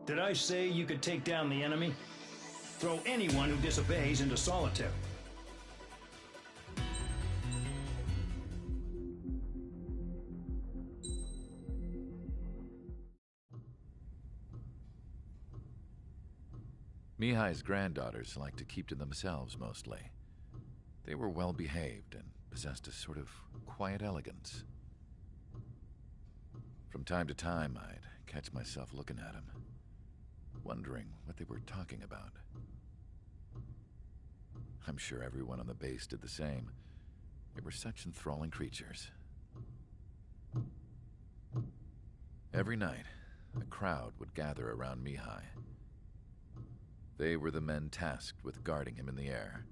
Speaker 17: Did I say you could take down the enemy? Throw anyone who disobeys into solitary.
Speaker 13: Mihai's granddaughters liked to keep to themselves mostly. They were well behaved and possessed a sort of quiet elegance. From time to time, I'd catch myself looking at them, wondering what they were talking about. I'm sure everyone on the base did the same. They were such enthralling creatures. Every night, a crowd would gather around Mihai. They were the men tasked with guarding him in the air.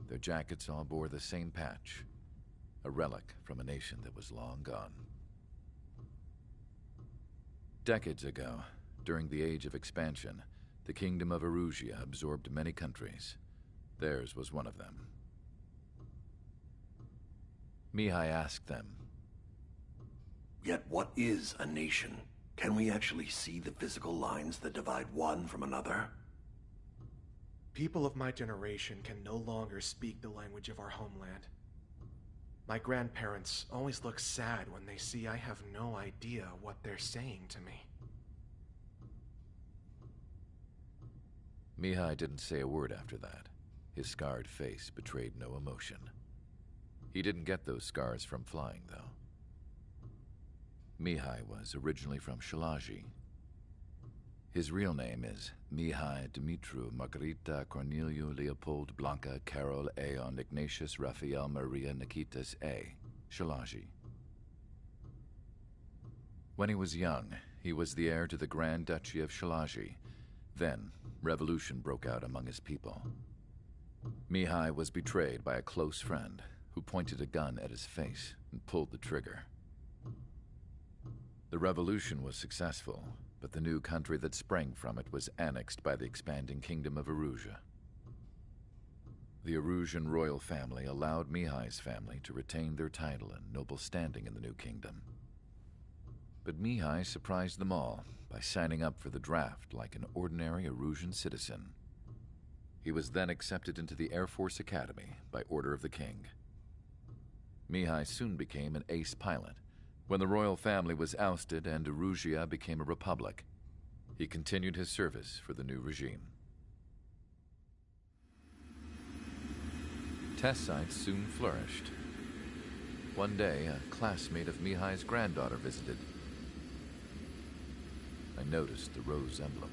Speaker 13: Their jackets all bore the same patch, a relic from a nation that was long gone. Decades ago, during the Age of Expansion, the Kingdom of Erusia absorbed many countries. Theirs was one of them. Mihai asked them,
Speaker 18: "Yet what is a nation? Can we actually see the physical lines that divide one from another?"
Speaker 19: People of my generation can no longer speak the language of our homeland. My grandparents always look sad when they see I have no idea what they're saying to me.
Speaker 13: Mihai didn't say a word after that. His scarred face betrayed no emotion. He didn't get those scars from flying, though. Mihai was originally from Shalaji. His real name is Mihai Dumitru Margarita Corneliu Leopold Blanca Carol Aeon Ignatius Raphael Maria Nikitas A. Shalaji. When he was young, he was the heir to the Grand Duchy of Shalaji. Then, revolution broke out among his people. Mihai was betrayed by a close friend who pointed a gun at his face and pulled the trigger. The revolution was successful, but the new country that sprang from it was annexed by the expanding kingdom of Erusea. The Erusian royal family allowed Mihai's family to retain their title and noble standing in the new kingdom. But Mihai surprised them all by signing up for the draft like an ordinary Erusian citizen. He was then accepted into the Air Force Academy by order of the king. Mihai soon became an ace pilot. When the royal family was ousted and Erusea became a republic, he continued his service for the new regime. Test sites soon flourished. One day, a classmate of Mihai's granddaughter visited. I noticed the rose emblem.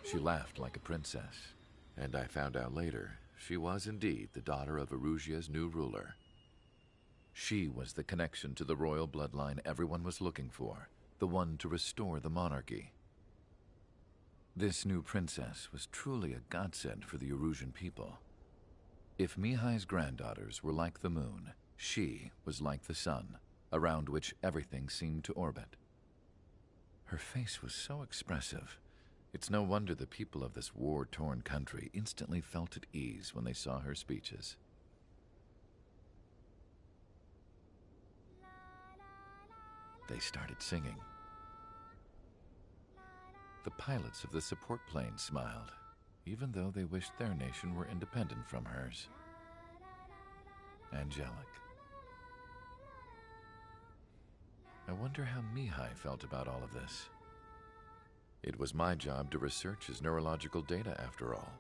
Speaker 13: She laughed like a princess, and I found out later she was indeed the daughter of Erusea's new ruler. She was the connection to the royal bloodline everyone was looking for, the one to restore the monarchy. This new princess was truly a godsend for the Erusian people. If Mihai's granddaughters were like the moon, she was like the sun, around which everything seemed to orbit. Her face was so expressive. It's no wonder the people of this war-torn country instantly felt at ease when they saw her speeches. They started singing. The pilots of the support plane smiled, even though they wished their nation were independent from hers. Angelic. I wonder how Mihai felt about all of this. It was my job to research his neurological data, after all.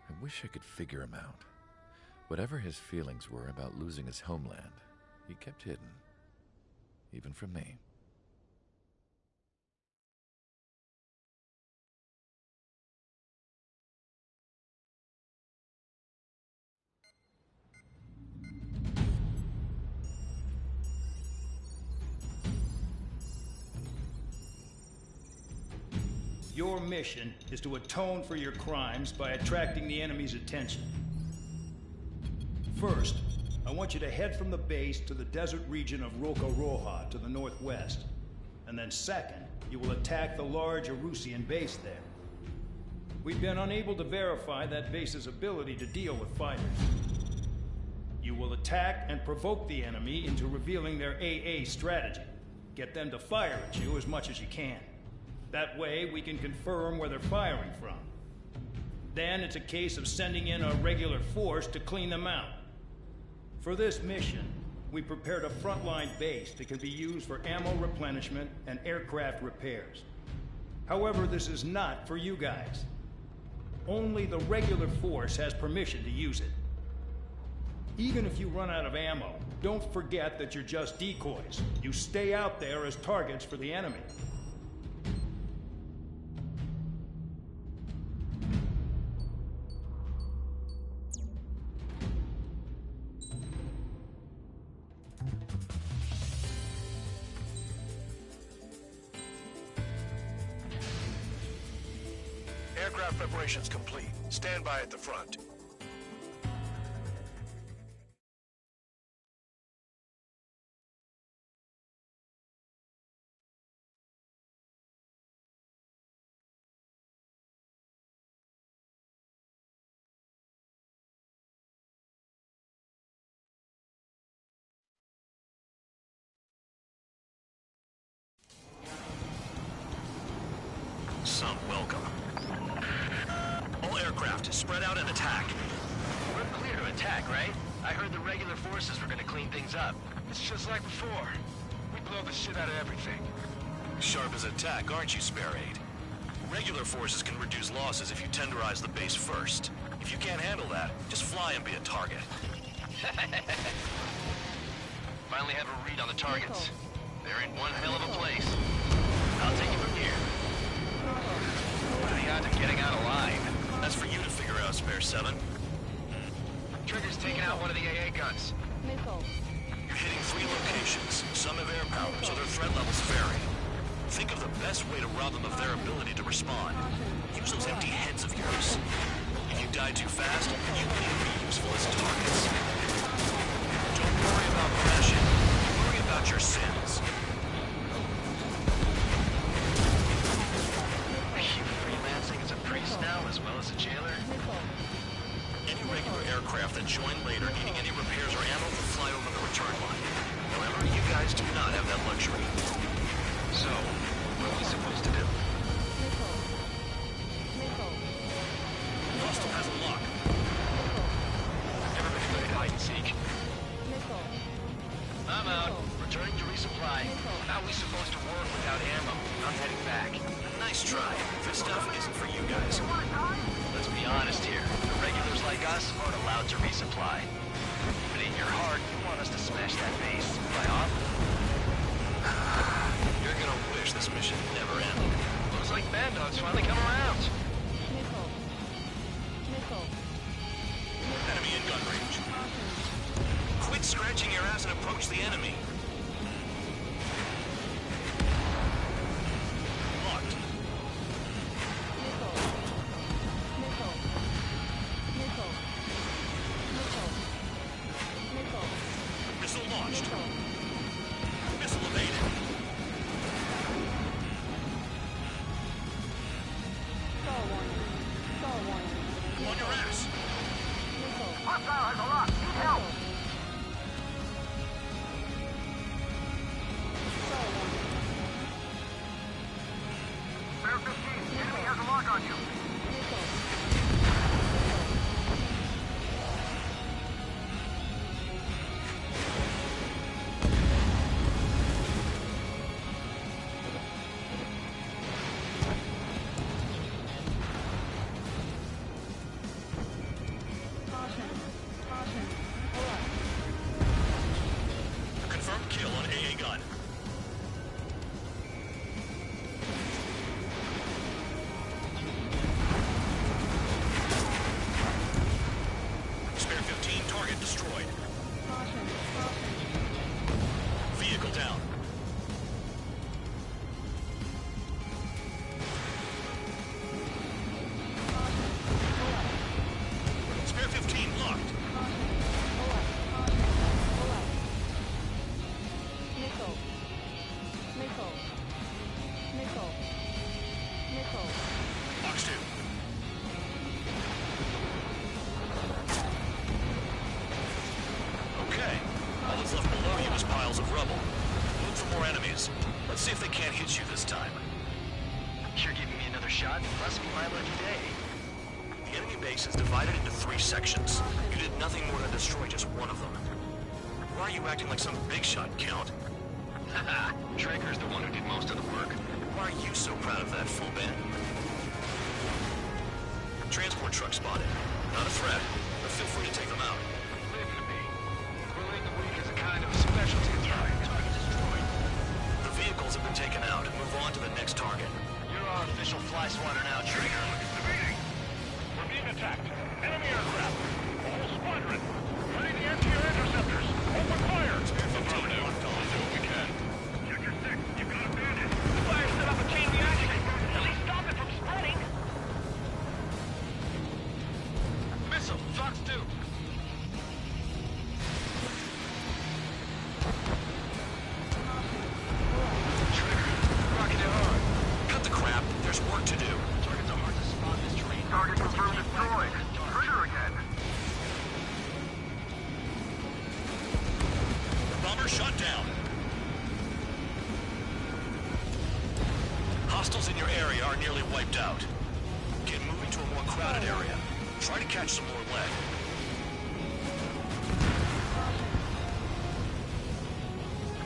Speaker 13: I wish I could figure him out. Whatever his feelings were about losing his homeland, he kept hidden, even from me.
Speaker 17: Your mission is to atone for your crimes by attracting the enemy's attention. First, I want you to head from the base to the desert region of Roca-Roja to the northwest. And then second, you will attack the large Erusian base there. We've been unable to verify that base's ability to deal with fighters. You will attack and provoke the enemy into revealing their AA strategy. Get them to fire at you as much as you can. That way, we can confirm where they're firing from. Then it's a case of sending in a regular force to clean them out. For this mission, we prepared a frontline base that can be used for ammo replenishment and aircraft repairs. However, this is not for you guys. Only the regular force has permission to use it. Even if you run out of ammo, don't forget that you're just decoys. You stay out there as targets for the enemy.
Speaker 18: Aircraft preparations complete. Stand by at the front.
Speaker 6: left. Spread out and attack.
Speaker 16: We're clear to attack, right? I heard the regular forces were gonna clean things up. It's just like before. We blow the shit out of everything.
Speaker 6: Sharp as a tack, aren't you, Spare Aid? Regular forces can reduce losses if you tenderize the base first. If you can't handle that, just fly and be a target.
Speaker 16: Finally have a read on the targets. They're in one hell of a place. I'll take it from here. What are the odds of getting out alive?
Speaker 6: That's for you to figure out, Spare 7.
Speaker 16: Trigger's taking out one of the AA guns.
Speaker 6: You're hitting 3 locations. Some have air power, so their threat levels vary. Think of the best way to rob them of their ability to respond. Use those empty heads of yours. If you die too fast, you can't be useful as targets. Don't worry about crashing. Worry about your sins.
Speaker 16: Are you freelancing as a priest now as well as a jailer?
Speaker 6: Any regular aircraft that join later needing any repairs or ammo will fly over the return line. However, you guys do not have that luxury.
Speaker 16: So, what are we supposed to do?
Speaker 6: Hostile has a lock.
Speaker 16: Never been good at hide and seek. I'm out. Returning to resupply. How are we supposed to work without ammo? I'm heading back.
Speaker 6: Nice try. This stuff isn't for you guys.
Speaker 16: Let's be honest here. The regulars like us aren't allowed to resupply. But in your heart, you want us to smash that base. Am I off?
Speaker 6: You're gonna wish this mission never ended.
Speaker 16: Looks like Bad Dog's finally come around.
Speaker 6: Enemy in gun range. Quit scratching your ass and approach the enemy. Locked. Missile launched. Missile evaded. On your ass.
Speaker 10: Hostile has a lock. Need help. Spare 15. Enemy has a lock on you.
Speaker 6: Confirmed kill on AA gun. Spare 15, target destroyed. Vehicle down. Spare 15 locked. Box 2. Okay. All that's left below you is piles of rubble. Look for more enemies. Let's see if they can't hit you this time.
Speaker 16: You're giving me another shot? Must be my lucky day.
Speaker 6: The enemy base is divided into 3 sections. You did nothing more than destroy just one of them. Why are you acting like some big shot, Count?
Speaker 16: Haha, Trigger's the one who did most of the work.
Speaker 6: Why are you so proud of that, Fullban? Transport truck spotted. Not a threat, but feel free to take them out.
Speaker 16: Leave them to me. Bullying the weak is a kind of specialty of mine. Target destroyed.
Speaker 6: The vehicles have been taken out. Move on to the next target.
Speaker 16: You're our official fly swatter now, Trigger.
Speaker 8: We're being attacked. Enemy aircraft. A whole squadron. Ready the anti-air interceptors. Open fire. Affirmative. We'll do what we can. Sector 6, you've got a bandit.
Speaker 7: Fire set up a chain reaction. At least stop it from spreading.
Speaker 16: Missile, Fox 2. Trigger, rocking it hard.
Speaker 6: Cut the crap. There's work to do.
Speaker 16: Targets are hard to spot in this terrain.
Speaker 10: Target confirmed destroyed. Trigger again.
Speaker 6: Bomber shot down. Hostiles in your area are nearly wiped out. Get moving to a more crowded area. Try to catch some more lead.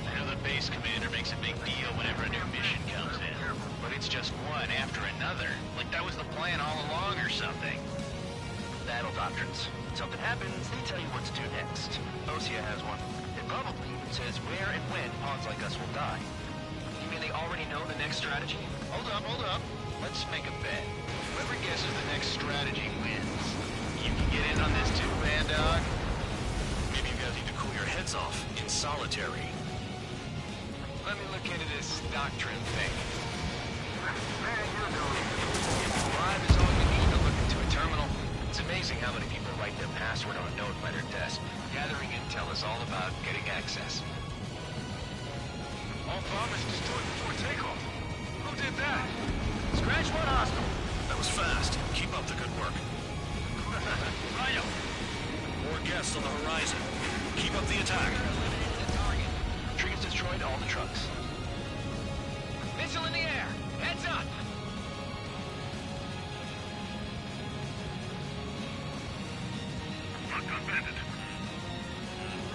Speaker 9: I know the base commander makes a big deal whenever a new mission comes in, but it's just one after another. Like that was the plan all along or something.
Speaker 7: Battle doctrines. Something happens, they tell you what to do next. Osea has one. It probably says where and when pawns like us will die. You mean they already know the next strategy?
Speaker 9: Hold up. Let's make a bet. Whoever guesses the next strategy wins. You can get in on this too, Bandog.
Speaker 6: Maybe you guys need to cool your heads off in solitary.
Speaker 7: Let me look into this doctrine thing. Live is all you need to look into a terminal. It's amazing how many people write their password on a note by their desk. Gathering intel is all about getting access.
Speaker 8: All bombers destroyed before takeoff. Who did that?
Speaker 7: Scratch one hostile.
Speaker 6: That was fast. Keep up the good work.
Speaker 8: Rhino!
Speaker 6: More guests on the horizon. Keep up the attack.
Speaker 7: Trigger's destroyed all the trucks. Missile in the air! Heads up!
Speaker 8: Lockdown bandit.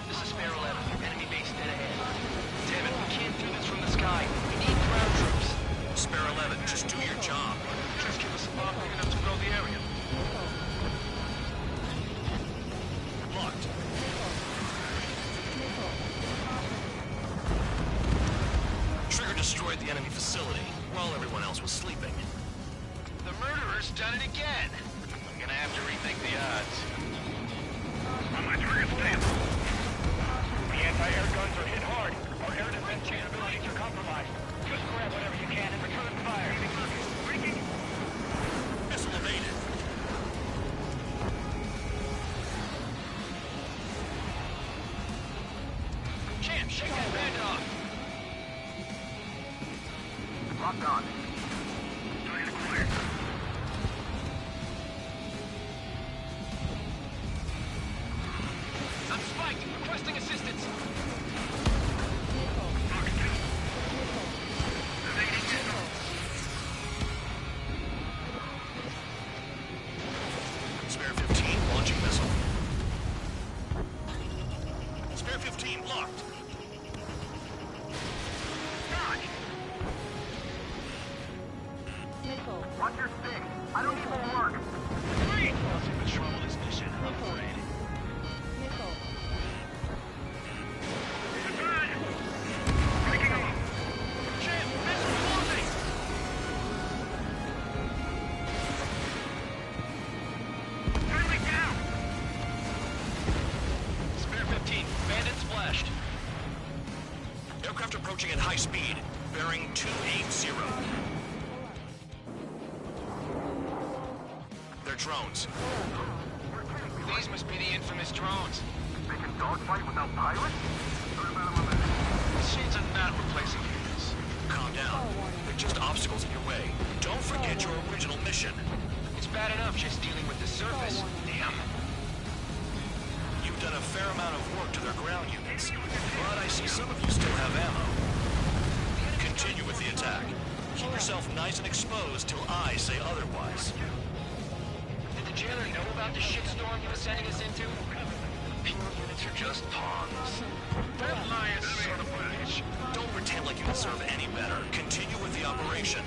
Speaker 7: This is Spare 11. Enemy base dead ahead. Damn it, we can't do this from the sky. We need ground troops.
Speaker 6: Spare 11, just do your job.
Speaker 8: Just give us a bomb big enough to blow the area.
Speaker 6: Locked. Trigger destroyed the enemy facility while everyone else was sleeping.
Speaker 9: The murderer's done it again. I'm gonna have to rethink the odds.
Speaker 8: On my target stand.
Speaker 7: The anti-air guns are hit hard. Our air defense capabilities are compromised. Just grab whatever you can and return fire.
Speaker 6: Missile evaded.
Speaker 7: Champ, shake that bandit off.
Speaker 10: Locked on.
Speaker 8: Target acquired.
Speaker 7: I'm spiked. Requesting assistance.
Speaker 8: Target down. Evading missile.
Speaker 6: Spare 15, launching missile. Spare 15, locked.
Speaker 8: Dodge!
Speaker 10: Watch your stick. I don't need more work.
Speaker 8: Three!
Speaker 9: I'll take control of this mission, I'm afraid.
Speaker 8: Good. Breaking off.
Speaker 7: Champ, missile closing.
Speaker 8: Enemy down!
Speaker 6: Spare 15, bandit splashed. Aircraft approaching at high speed, bearing 280. They're drones.
Speaker 7: These must be the infamous drones.
Speaker 10: They can dogfight without pilots?
Speaker 6: Machines are not replacing humans. Calm down. They're just obstacles in your way. Don't forget your original mission.
Speaker 7: It's bad enough just dealing with the surface. Damn.
Speaker 6: You've done a fair amount of work to their ground units, but I see some of you still have ammo. Continue with the attack. Keep yourself nice and exposed till I say otherwise.
Speaker 7: Did the jailer know about the shitstorm he was sending us into? Pure units are just pawns.
Speaker 6: That lying son of a bitch. Don't pretend like you deserve any better. Continue with the operation.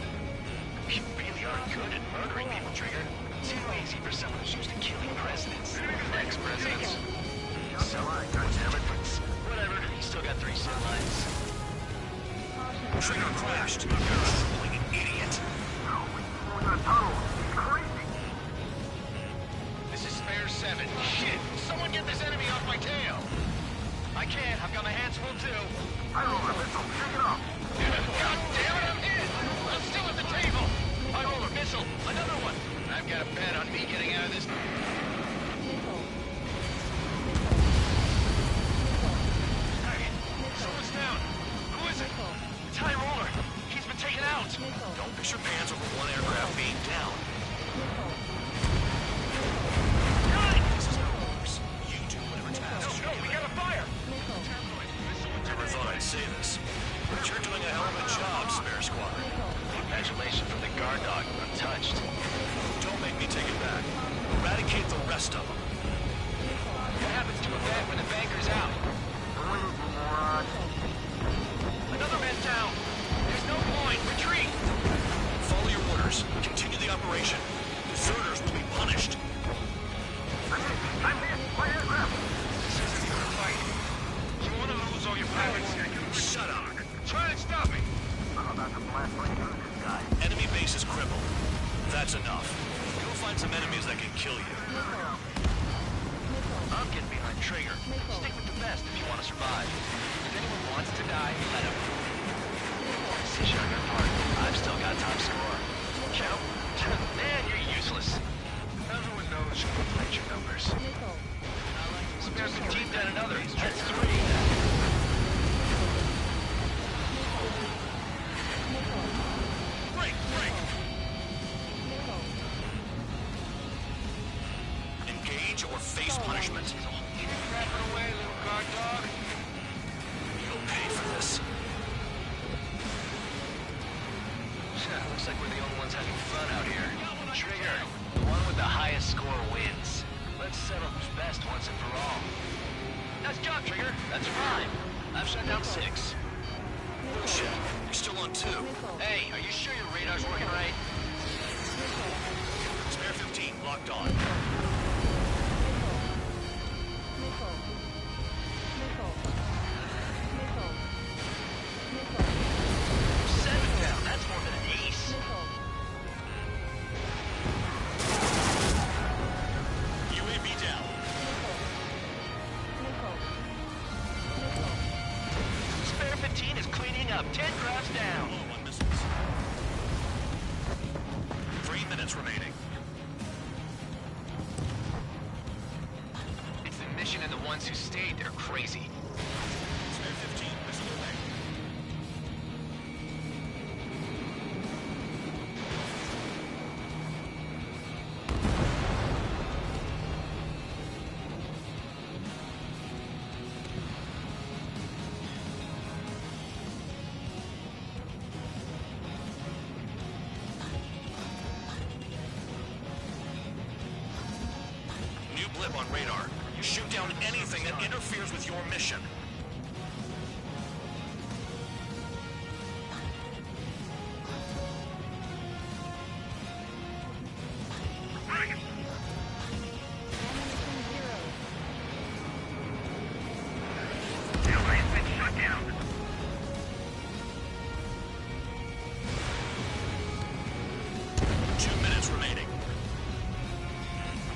Speaker 7: You really are good at murdering people, Trigger. Too easy for someone who's used to killing presidents. Ex-presidents. So, goddammit. Whatever, you still got 3 sin lines.
Speaker 6: Trigger crashed. You're a an idiot.
Speaker 9: This is Spare 7. Shit! Someone get this enemy off my tail! I can't. I've got my hands full too.
Speaker 10: I roll a missile. Shake it off.
Speaker 9: God damn it, I'm hit! I'm still at the table! I roll a missile. Another one. I've got a bet on me getting out of this.
Speaker 8: Someone's down. Who is it?
Speaker 7: It's High Roller. He's been taken out.
Speaker 6: Don't piss your pants over one aircraft being down. This is how it works. You do whatever tasks you
Speaker 8: No, we got a fire!
Speaker 6: Never thought I'd say this. But you're doing a hell of a job, Spare Squadron.
Speaker 16: Congratulations from the guard dog, untouched.
Speaker 6: Don't make me take it back. Eradicate the rest of them.
Speaker 16: What happens to a bank when the banker's out? Another man's down. There's no point. Retreat.
Speaker 6: Follow your orders. Continue the operation. Deserters will be punished.
Speaker 10: I'm hit. My aircraft.
Speaker 8: This isn't your fight. You want to lose all your pilots?
Speaker 6: Shut up.
Speaker 8: Try and stop me.
Speaker 10: I'm about to blast right through this guy.
Speaker 6: Enemy base is crippled. That's enough. Go find some enemies that can kill you.
Speaker 16: I'm getting behind Trigger. Stick with the best if you want to survive. If anyone wants to die, let him. Decision on your part. I've still got top score. Count? Man, you're useless.
Speaker 8: Everyone knows you can play your numbers.
Speaker 16: Spare 15 down another. That's 3.
Speaker 6: Break! Engage or face punishment.
Speaker 8: Keep crapping away, little guard dog.
Speaker 6: You'll pay for this.
Speaker 16: Looks like we're the only ones having fun out here. Trigger, the one with the highest score wins. Let's settle who's best once and for all. Nice job, Trigger. That's 5. I've shut down 6.
Speaker 6: Shit, you're still on 2.
Speaker 16: Hey, are you sure your radar's working right?
Speaker 6: Spare 15, locked on.
Speaker 16: 7 down. That's more than an ace.
Speaker 6: UAV down.
Speaker 16: Spare 15 is cleaning up. 10 crafts down.
Speaker 6: Low on missiles. 3 minutes remaining.
Speaker 16: It's the mission and the ones who stayed. They're crazy.
Speaker 6: Spare 15, missile away. New blip on radar. You shoot down anything that interferes with your mission.
Speaker 8: Everybody's been shut down.
Speaker 6: Two minutes remaining.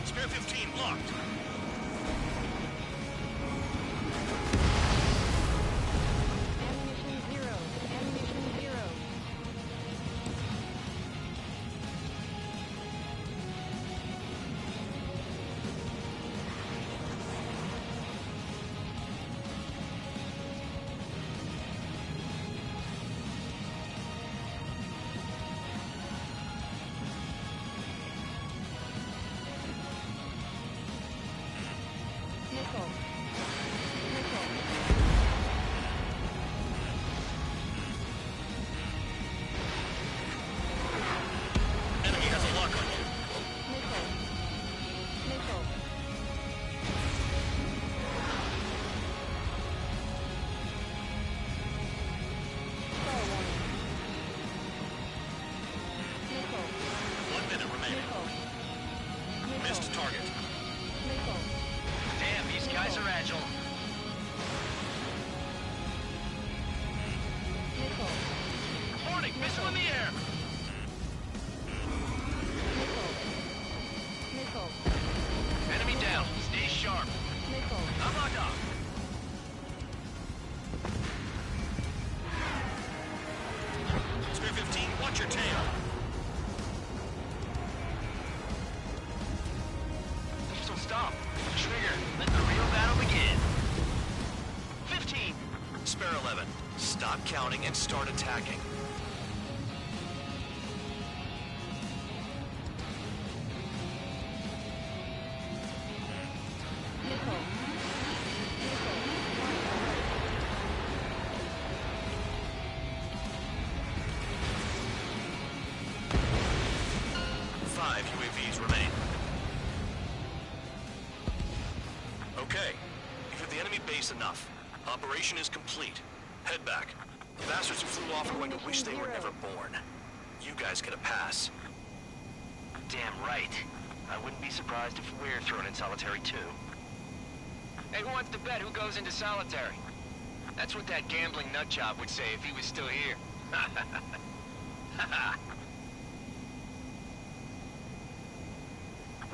Speaker 6: Spare 15 locked. Enemy has a lock on you. One minute remaining. Missed target.
Speaker 16: Damn, these guys are agile. Warning, missile in the air. Enemy down. Stay sharp. I'm locked off.
Speaker 6: Spare 15, watch your tail.
Speaker 16: So stop. Trigger. Let the real battle begin. 15.
Speaker 6: Spare 11, stop counting and start attacking. UAVs remain. Okay. You've hit the enemy base enough. Operation is complete. Head back. The bastards who flew off are going to wish they were never born. You guys get a pass.
Speaker 7: Damn right. I wouldn't be surprised if we're thrown in solitary too. Hey, who wants to bet who goes into solitary? That's what that gambling nutjob would say if he was still here.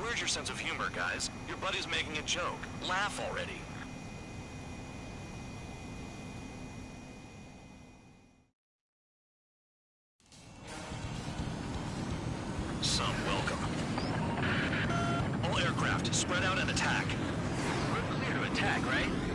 Speaker 6: Where's your sense of humor, guys? Your buddy's making a joke. Laugh already. Some welcome. All aircraft, spread out and attack.
Speaker 7: We're clear to attack, right?